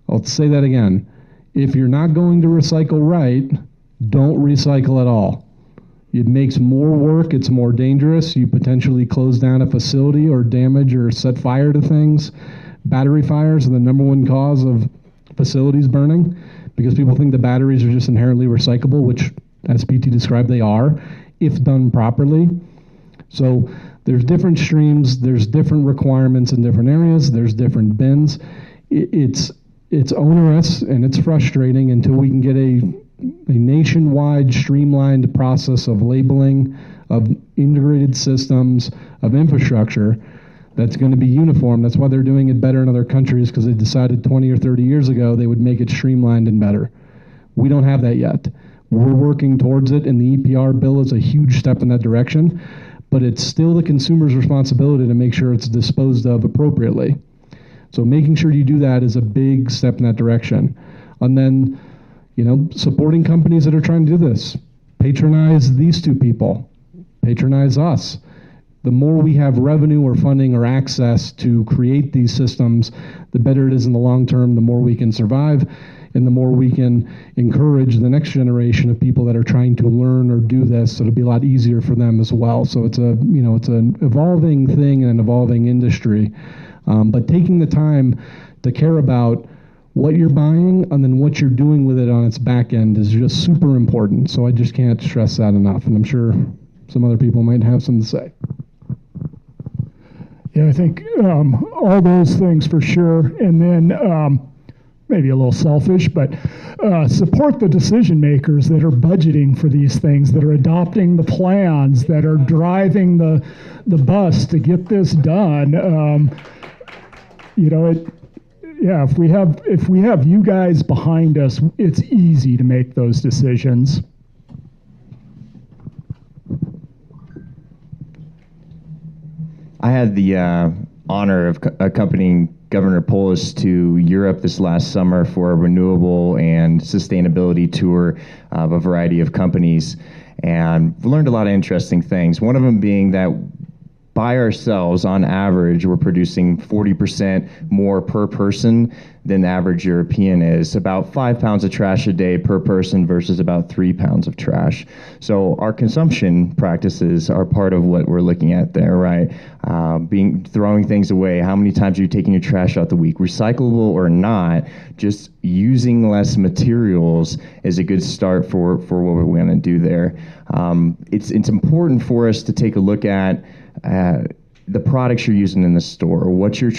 I'll say that again. If you're not going to recycle right, don't recycle at all. It makes more work, it's more dangerous. You potentially close down a facility or damage or set fire to things. Battery fires are the #1 cause of facilities burning because people think the batteries are just inherently recyclable, which, as PT described, they are, if done properly. So there's different streams, there's different requirements in different areas, there's different bins. It's onerous and it's frustrating until we can get a a nationwide streamlined process of labeling, of integrated systems, of infrastructure that's going to be uniform. That's why they're doing it better in other countries, because they decided 20 or 30 years ago they would make it streamlined and better. We don't have that yet. We're working towards it, and the EPR bill is a huge step in that direction, but it's still the consumer's responsibility to make sure it's disposed of appropriately. So making sure you do that is a big step in that direction. And then, supporting companies that are trying to do this. Patronize these two people. Patronize us. The more we have revenue or funding or access to create these systems, the better it is in the long term, the more we can survive, and the more we can encourage the next generation of people that are trying to learn or do this, so it'll be a lot easier for them as well. So it's it's an evolving thing and an evolving industry. But taking the time to care about what you're buying and then what you're doing with it on its back end is just super important. So I just can't stress that enough, and I'm sure some other people might have something to say. Yeah, I think all those things for sure. And then maybe a little selfish, but support the decision makers that are budgeting for these things, that are adopting the plans, that are driving the bus to get this done. If we have you guys behind us, it's easy to make those decisions. I had the honor of accompanying Governor Polis to Europe this last summer for a renewable and sustainability tour of a variety of companies, and learned a lot of interesting things. One of them being that by ourselves, on average, we're producing 40% more per person than the average European is. About 5 pounds of trash a day per person versus about 3 pounds of trash. So our consumption practices are part of what we're looking at there, right? Throwing things away. How many times are you taking your trash out the week? Recyclable or not, just using less materials is a good start for what we're going to do there. It's important for us to take a look at the products you're using in the store, what you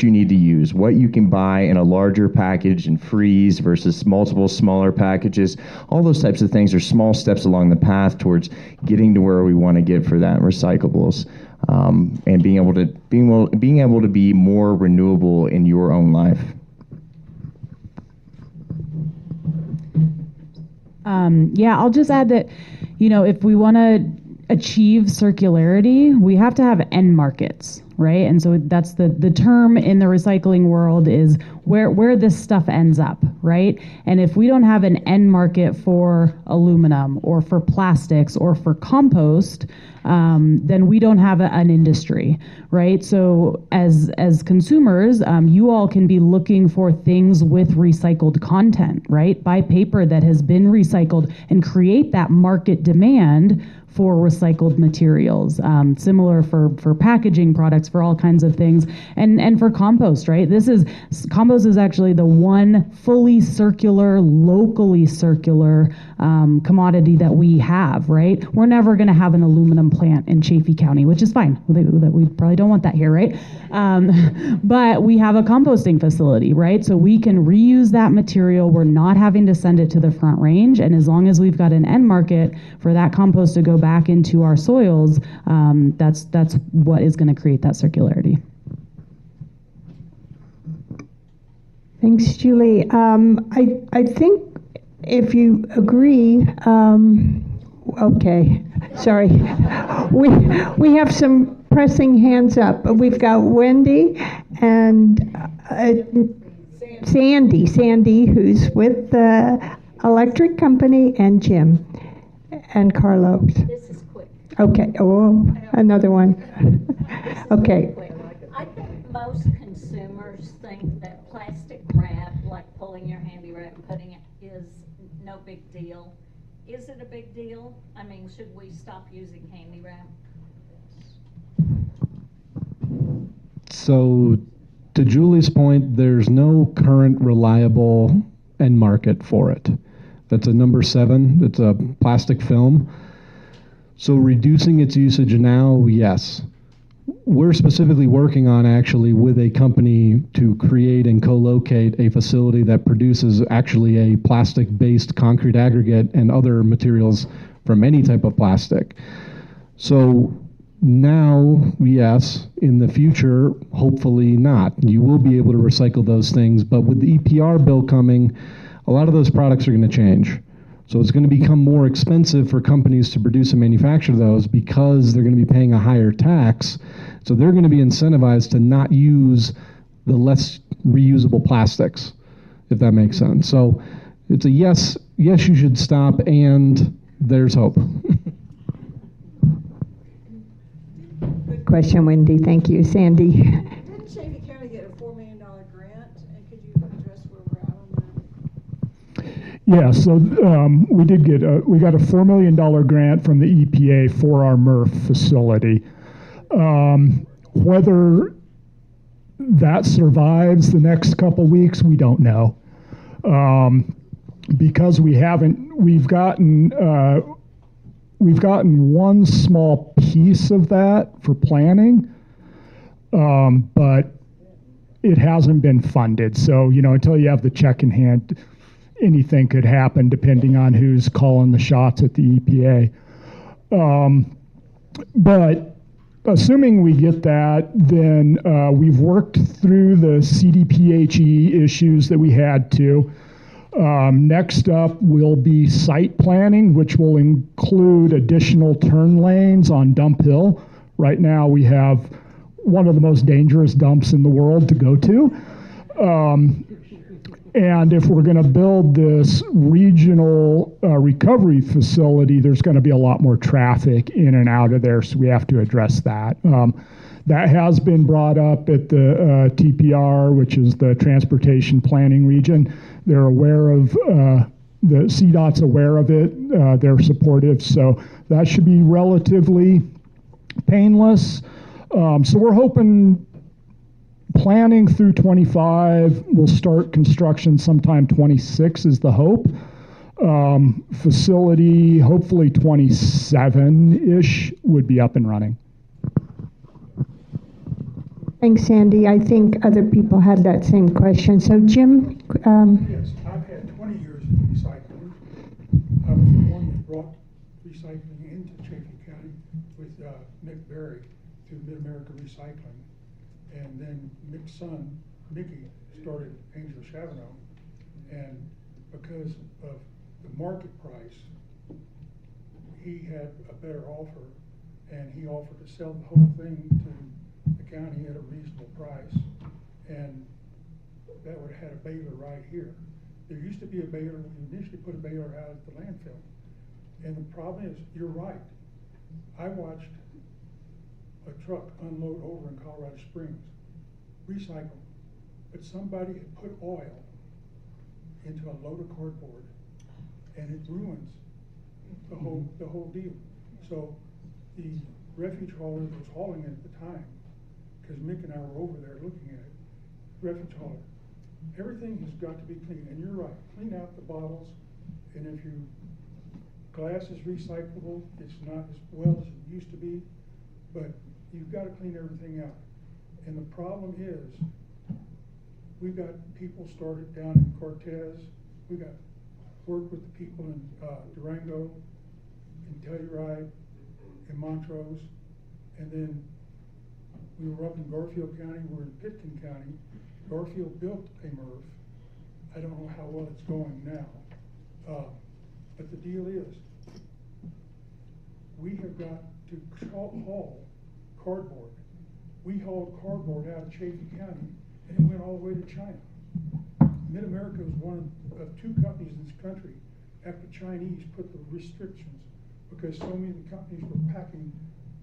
need to use, what you can buy in a larger package and freeze versus multiple smaller packages. All those types of things are small steps along the path towards getting to where we want to get for that recyclables, and being able to be more renewable in your own life. I'll just add that, if we want to achieve circularity, we have to have end markets, right? And so that's the term in the recycling world is where this stuff ends up, right? And if we don't have an end market for aluminum or for plastics or for compost, then we don't have an industry, right? So as consumers, you all can be looking for things with recycled content, right? Buy paper that has been recycled and create that market demand for recycled materials, similar for packaging products, for all kinds of things, and for compost, right? Compost is actually the one fully circular, locally circular commodity that we have, right? We're never going to have an aluminum plant in Chaffee County, which is fine. We probably don't want that here, right? But we have a composting facility, right? So we can reuse that material. We're not having to send it to the Front Range, and as long as we've got an end market for that compost to go back into our soils, that's what is going to create that circularity. Thanks, Julie. I think if you agree, okay, sorry. We have some pressing hands up. We've got Wendy and Sandy, who's with the electric company, and Jim and Carlos. This is quick. Okay, another one. Okay. I think most consumers think that plastic wrap, like pulling your handy wrap and putting it, is no big deal. Is it a big deal? I mean, should we stop using handy wrap? So, to Julie's point, there's no current reliable end market for it. That's a number 7. It's a plastic film. So reducing its usage now, yes. we're specifically working on actually with a company to create and co-locate a facility that produces actually a plastic-based concrete aggregate and other materials from any type of plastic. So now, yes, in the future, hopefully not. You will be able to recycle those things, but with the EPR bill coming, a lot of those products are going to change. So it's going to become more expensive for companies to produce and manufacture those because they're going to be paying a higher tax. So they're going to be incentivized to not use the less reusable plastics, if that makes sense. So it's a yes, you should stop, and there's hope. Good question, Wendy. Thank you. Sandy? Didn't Chaffee County get a $4 million grant? And could you address where we're at on that? Yeah, so we got a $4 million grant from the EPA for our MRF facility. Whether that survives the next couple weeks, we don't know. Because we've gotten one small piece of that for planning, but it hasn't been funded. So, until you have the check in hand, anything could happen depending on who's calling the shots at the EPA. But assuming we get that, then we've worked through the CDPHE issues that we had to. Next up will be site planning, which will include additional turn lanes on Dump Hill. Right now we have one of the most dangerous dumps in the world to go to. And if we're going to build this regional recovery facility, there's going to be a lot more traffic in and out of there, so we have to address that. That has been brought up at the TPR, which is the Transportation Planning Region. They're aware of, the CDOT's aware of it. They're supportive, so that should be relatively painless. So we're hoping planning through 25, we'll start construction sometime 26 is the hope. Facility, hopefully 27-ish would be up and running. Thanks, Sandy. I think other people had that same question. So, Jim? Yes, I've had 20 years in recycling. I was the one that brought recycling into Chaffee County with Mick Berry through Mid-America Recycling. And then Mick's son, Mickey, started Angel Chavano. And because of the market price, he had a better offer, and he offered to sell the whole thing to the county at a reasonable price, and that would have had a baler right here. There used to be a baler. We initially put a baler out at the landfill, and the problem is, you're right. I watched a truck unload over in Colorado Springs, recycle, but somebody had put oil into a load of cardboard, and it ruins the whole deal. So the refuge hauler that was hauling it at the time, because Mick and I were over there looking at it, refuge hauler, everything has got to be clean. And you're right, clean out the bottles, and if glass is recyclable, it's not as well as it used to be, but you've got to clean everything out. And the problem is, we've got people started down in Cortez, we got work with the people in Durango, in Telluride, in Montrose, and then we were up in Garfield County, we're in Pitkin County. Garfield built a MRF. I don't know how well it's going now. But the deal is, we have got to haul cardboard. We hauled cardboard out of Chaffee County, and it went all the way to China. Mid-America was one of two companies in this country after Chinese put the restrictions, because so many of the companies were packing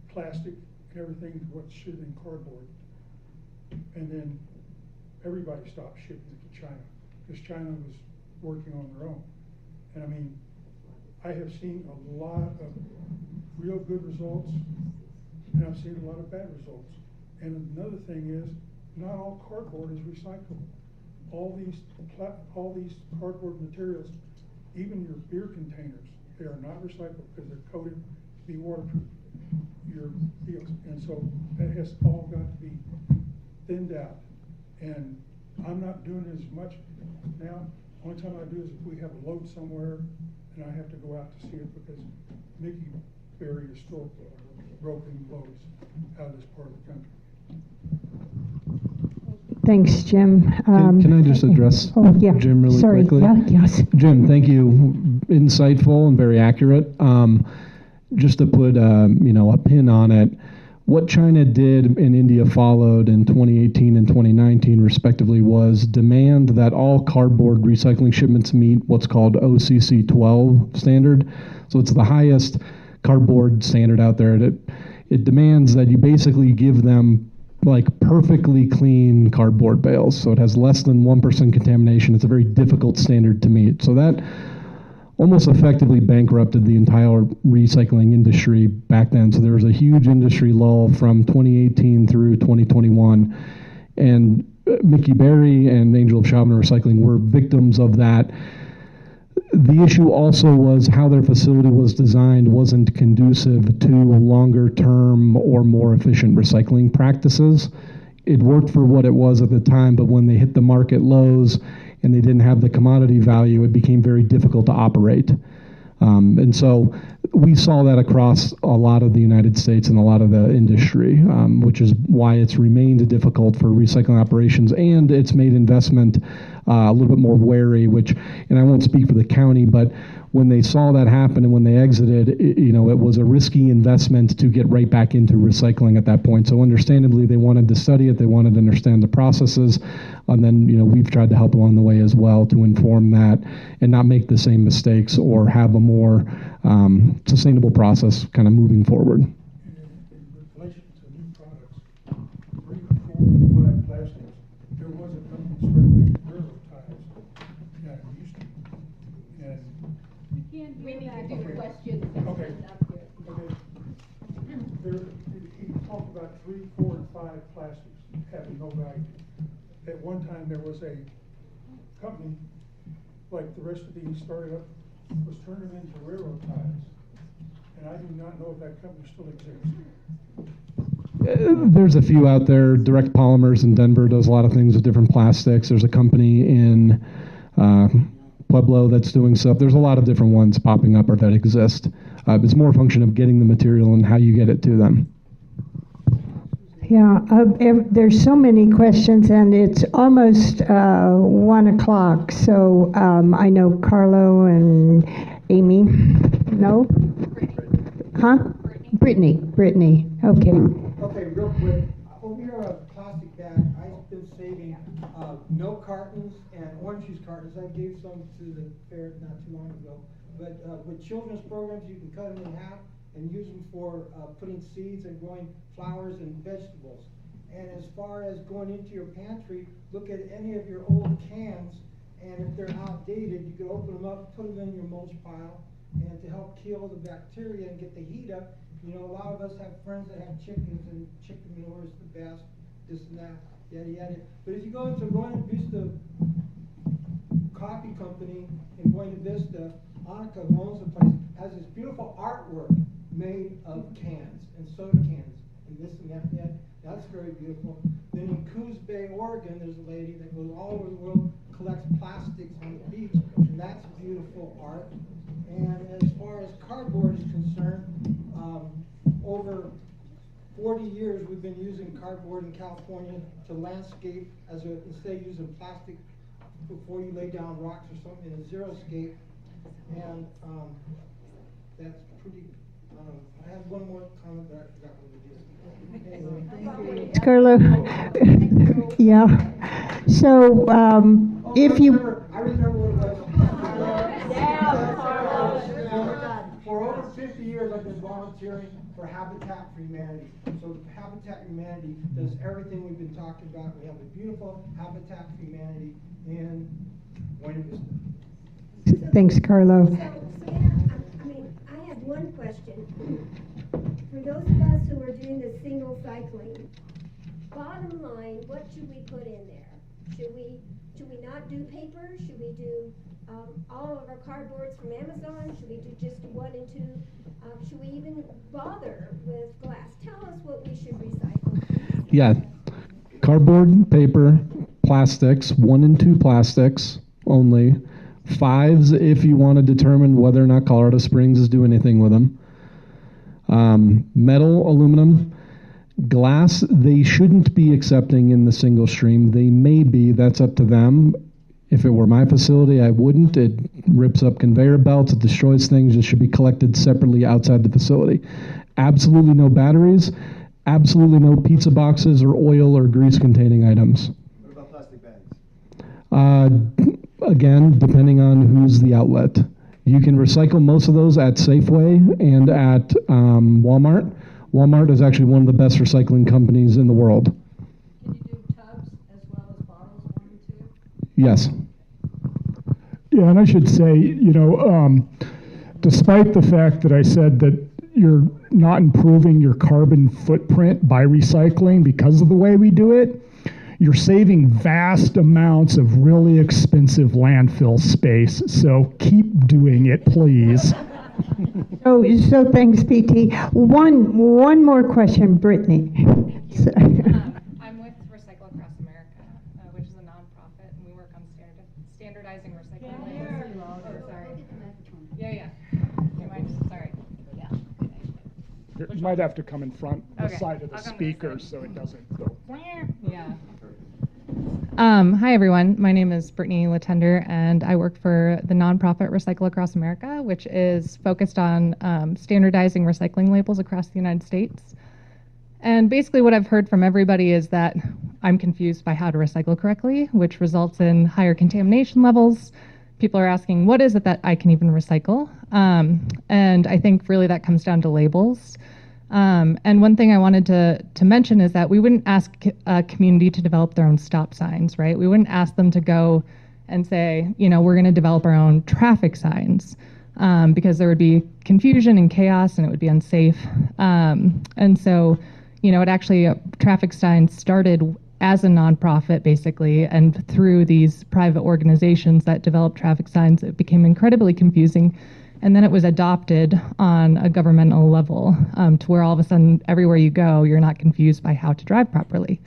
plastic and everything to what should have been cardboard. And then everybody stopped shipping it to China, because China was working on their own. And I mean, I have seen a lot of real good results, and I've seen a lot of bad results. And another thing is, not all cardboard is recyclable. All these cardboard materials, even your beer containers, they are not recyclable because they're coated to be waterproof. your deals. And so that has all got to be thinned out. And I'm not doing as much now. Only time I do is if we have a load somewhere and I have to go out to see it because Mickey Berry is still broken loads out of this part of the country. Thanks, Jim. Can I just address Jim really Sorry. quickly? Yeah, yes. Jim, thank you. Insightful and very accurate. Just to put a pin on it, what China did and India followed in 2018 and 2019 respectively was demand that all cardboard recycling shipments meet what's called OCC 12 standard. So it's the highest cardboard standard out there. It demands that you basically give them like perfectly clean cardboard bales. So it has less than 1% contamination. It's a very difficult standard to meet. So that almost effectively bankrupted the entire recycling industry back then. So there was a huge industry lull from 2018 through 2021. And Mickey Berry and Angel of Shaman Recycling were victims of that. The issue also was how their facility was designed wasn't conducive to longer term or more efficient recycling practices. It worked for what it was at the time, but when they hit the market lows and they didn't have the commodity value, it became very difficult to operate. And so we saw that across a lot of the United States and a lot of the industry, which is why it's remained difficult for recycling operations, and it's made investment a little bit more wary, and I won't speak for the county, but when they saw that happen and when they exited, it was a risky investment to get right back into recycling at that point. So understandably, they wanted to study it, they wanted to understand the processes, and then we've tried to help along the way as well to inform that and not make the same mistakes or have a more sustainable process kind of moving forward. In relation to new products, 3, 4, 5 plastics, there was a company started making VeroTouch. Yeah, it used to. And We need to do questions. Okay. He talked about 3, 4, and 5 plastics having no value. At one time, there was a company, like the rest of these started up, was turning into railroad ties. And I do not know if that company still exists. There's a few out there. Direct Polymers in Denver does a lot of things with different plastics. There's a company in Pueblo that's doing stuff. There's a lot of different ones popping up or that exist. It's more a function of getting the material and how you get it to them. Yeah, there's so many questions, and it's almost 1 o'clock. So I know Carlo and Amy. No? Huh? Brittany. Okay. Okay, real quick. Over here on plastic bag, I've been saving milk cartons and orange juice cartons. I gave some to the fair not too long ago. But with children's programs, you can cut them in half and use them for putting seeds and growing flowers and vegetables. And as far as going into your pantry, look at any of your old cans, and if they're outdated, you can open them up, put them in your mulch pile, and to help kill the bacteria and get the heat up. A lot of us have friends that have chickens, and chicken manure is the best, this and that, yada yada. But if you go into Buena Vista Coffee Company in Buena Vista, Annika, who owns the place, has this beautiful artwork made of cans and soda cans and this and that. That's very beautiful. Then in Coos Bay, Oregon, there's a lady that goes all over the world, collects plastics on the beach, and that's beautiful art. And as far as cardboard is concerned, over 40 years we've been using cardboard in California to landscape instead of using plastic before you lay down rocks or something in a xeriscape. And that's pretty. I had one more comment, but I forgot what it is. Carlo. Yeah. So if you. I remember what it was. For over 50 years, I've been volunteering for Habitat for Humanity. So Habitat for Humanity does everything we've been talking about. We have a beautiful Habitat for Humanity in Buena Vista. Thanks, Carlo. I have one question. For those of us who are doing the single cycling, bottom line, what should we put in there? Should we should we not do paper? Should we do all of our cardboards from Amazon? Should we do just 1 and 2? Should we even bother with glass? Tell us what we should recycle. Yeah, cardboard, paper, plastics, 1 and 2 plastics only. 5s if you want to determine whether or not Colorado Springs is doing anything with them. Metal, aluminum, glass, they shouldn't be accepting in the single stream. They may be, that's up to them. If it were my facility, I wouldn't. It rips up conveyor belts, it destroys things. It should be collected separately outside the facility. Absolutely no batteries, absolutely no pizza boxes or oil or grease containing items. What about plastic bags? Again, depending on who's the outlet. You can recycle most of those at Safeway and at Walmart. Walmart is actually one of the best recycling companies in the world. Can you do tubs as well as bottles, 1 and 2? Yes. Yeah, and I should say, despite the fact that I said that you're not improving your carbon footprint by recycling because of the way we do it, you're saving vast amounts of really expensive landfill space. So keep doing it, please. So thanks, PT. One more question, Brittany. I'm with Recycle Across America, which is a nonprofit, and we work on standardizing recycling labels. Oh, sorry. Yeah. You might, sorry. Yeah. You might have to come in front, the Okay. side of the I'll come speaker so it doesn't go. Yeah. Hi, everyone. My name is Brittany Latender, and I work for the nonprofit Recycle Across America, which is focused on standardizing recycling labels across the United States. And basically what I've heard from everybody is that I'm confused by how to recycle correctly, which results in higher contamination levels. People are asking, what is it that I can even recycle? And I think really that comes down to labels. And one thing I wanted to mention is that we wouldn't ask a community to develop their own stop signs, right? We wouldn't ask them to go and say, we're going to develop our own traffic signs, because there would be confusion and chaos and it would be unsafe. And so, it actually, traffic signs started as a nonprofit basically, and through these private organizations that developed traffic signs, it became incredibly confusing. And then it was adopted on a governmental level, to where all of a sudden, everywhere you go, you're not confused by how to drive properly.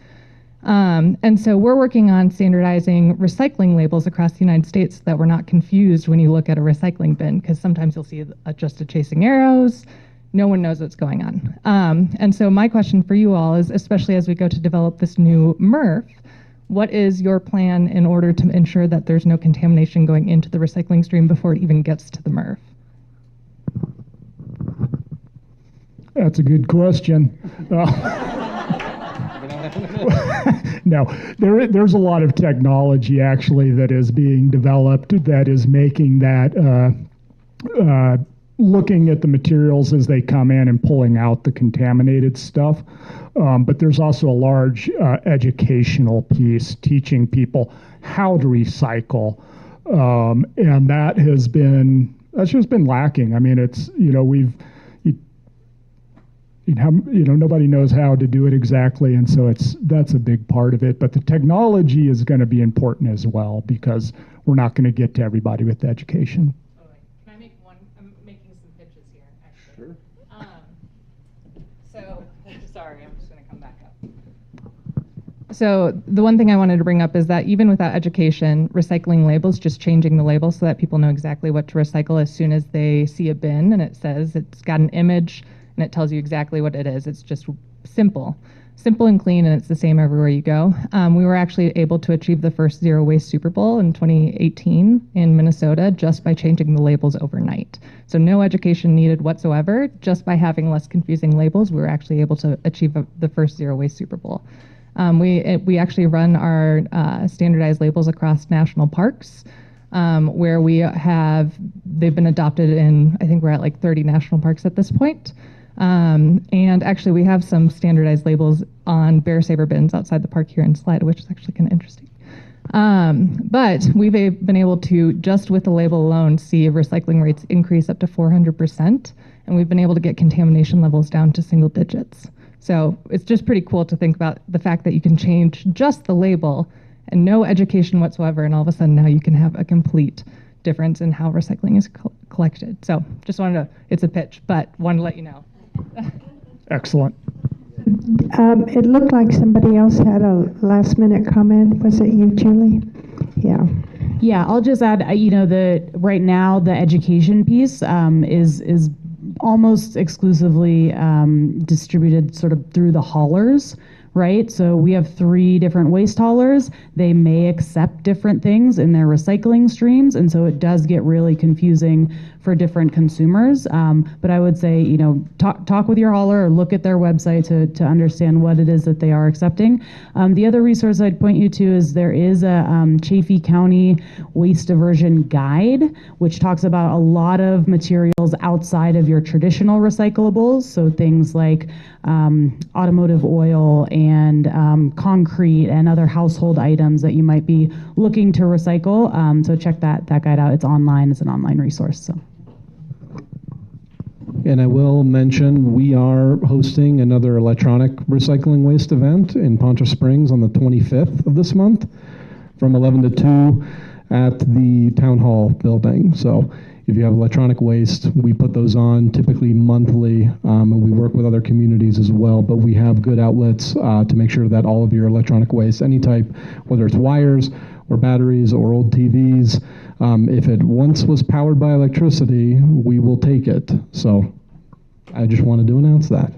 And so we're working on standardizing recycling labels across the United States so that we're not confused when you look at a recycling bin, because sometimes you'll see just a chasing arrows. No one knows what's going on. And so my question for you all is, especially as we go to develop this new MRF, what is your plan in order to ensure that there's no contamination going into the recycling stream before it even gets to the MRF? That's a good question. No, there's a lot of technology actually that is being developed that is making that looking at the materials as they come in and pulling out the contaminated stuff. But there's also a large educational piece teaching people how to recycle. And that's just been lacking. I mean, it's, nobody knows how to do it exactly, and so that's a big part of it. But the technology is going to be important as well, because we're not going to get to everybody with education. Can I make one? I'm making some pitches here, actually. Sure. Sorry, I'm just going to come back up. So the one thing I wanted to bring up is that even without education, recycling labels, just changing the label so that people know exactly what to recycle as soon as they see a bin and it says it's got an image and it tells you exactly what it is. It's just simple and clean, and it's the same everywhere you go. We were actually able to achieve the first Zero Waste Super Bowl in 2018 in Minnesota just by changing the labels overnight. So no education needed whatsoever. Just by having less confusing labels, we were actually able to achieve the first Zero Waste Super Bowl. We actually run our standardized labels across national parks, where they've been adopted in, I think we're at like 30 national parks at this point. And actually we have some standardized labels on Bear Saver bins outside the park here in Salida, which is actually kind of interesting. But we've been able to, just with the label alone, see recycling rates increase up to 400%, and we've been able to get contamination levels down to single digits. So it's just pretty cool to think about the fact that you can change just the label and no education whatsoever, and all of a sudden now you can have a complete difference in how recycling is collected. So just wanted to, it's a pitch, but wanted to let you know. Excellent. It looked like somebody else had a last-minute comment. Was it you, Julie? Yeah. Yeah, I'll just add, right now the education piece is almost exclusively distributed sort of through the haulers, right? So we have 3 different waste haulers. They may accept different things in their recycling streams, and so it does get really confusing for different consumers. But I would say, talk with your hauler or look at their website to understand what it is that they are accepting. The other resource I'd point you to is there is a Chaffee County Waste Diversion Guide, which talks about a lot of materials outside of your traditional recyclables. So things like automotive oil and concrete and other household items that you might be looking to recycle. So check that guide out. It's online. It's an online resource. So. And I will mention we are hosting another electronic recycling waste event in Poncha Springs on the 25th of this month from 11 to 2 at the Town Hall building. So if you have electronic waste, we put those on typically monthly, and we work with other communities as well, but we have good outlets to make sure that all of your electronic waste, any type, whether it's wires or batteries or old TVs, if it once was powered by electricity, we will take it. So I just wanted to announce that.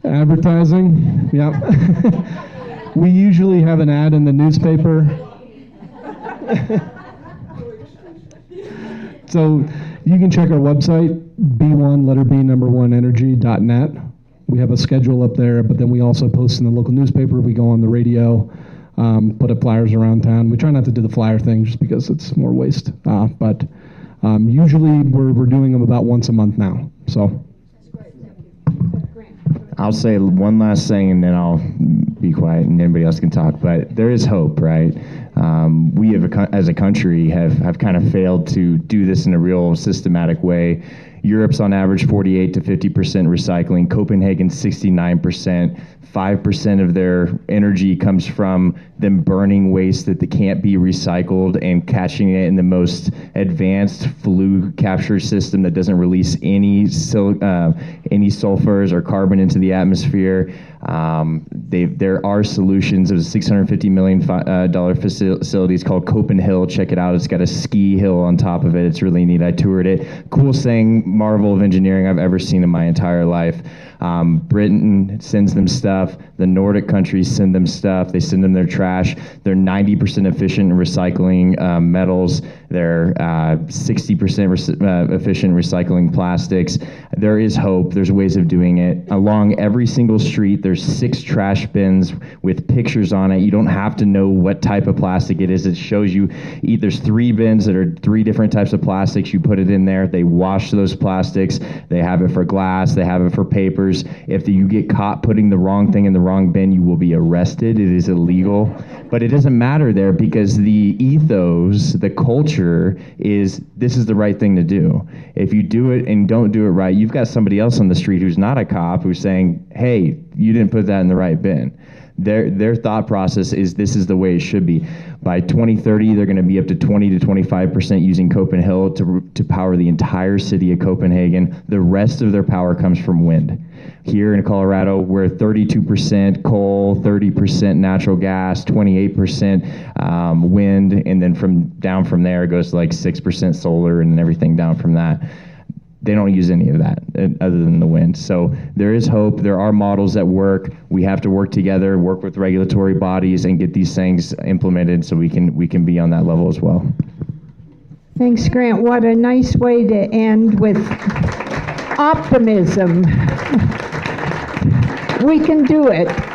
Advertising, yep. We usually have an ad in the newspaper. So you can check our website, b1energy.net. We have a schedule up there, but then we also post in the local newspaper. We go on the radio, put up flyers around town. We try not to do the flyer thing just because it's more waste. But usually we're doing them about once a month now. So. I'll say one last thing and then I'll be quiet and anybody else can talk, but there is hope, right? We have, as a country, have kind of failed to do this in a real systematic way. Europe's on average 48 to 50% recycling. Copenhagen 69%. 5% of their energy comes from them burning waste that can't be recycled and catching it in the most advanced flue capture system that doesn't release any sulfurs or carbon into the atmosphere. There are solutions. There's a $650 million facility. It's called Copenhill. Check it out. It's got a ski hill on top of it. It's really neat. I toured it. Coolest thing, marvel of engineering I've ever seen in my entire life. Britain sends them stuff. The Nordic countries send them stuff. They send them their trash. They're 90% efficient in recycling metals. They're 60% efficient in recycling plastics. There is hope. There's ways of doing it. Along every single street, there's 6 trash bins with pictures on it. You don't have to know what type of plastic it is. It shows you. There's 3 bins that are 3 different types of plastics. You put it in there. They wash those plastics. They have it for glass. They have it for papers. If you get caught putting the wrong thing in the wrong bin, you will be arrested. It is illegal. But it doesn't matter there because the ethos, the culture is this is the right thing to do. If you do it and don't do it right, you've got somebody else on the street who's not a cop who's saying, hey, you didn't put that in the right bin. Their thought process is this is the way it should be. By 2030, they're going to be up to 20 to 25% using Copenhill to power the entire city of Copenhagen. The rest of their power comes from wind. Here in Colorado, we're 32% coal, 30% natural gas, 28% wind, and then down from there it goes to like 6% solar and everything down from that. They don't use any of that other than the wind. So there is hope. There are models that work. We have to work together, work with regulatory bodies, and get these things implemented so we can be on that level as well. Thanks, Grant. What a nice way to end with optimism. We can do it.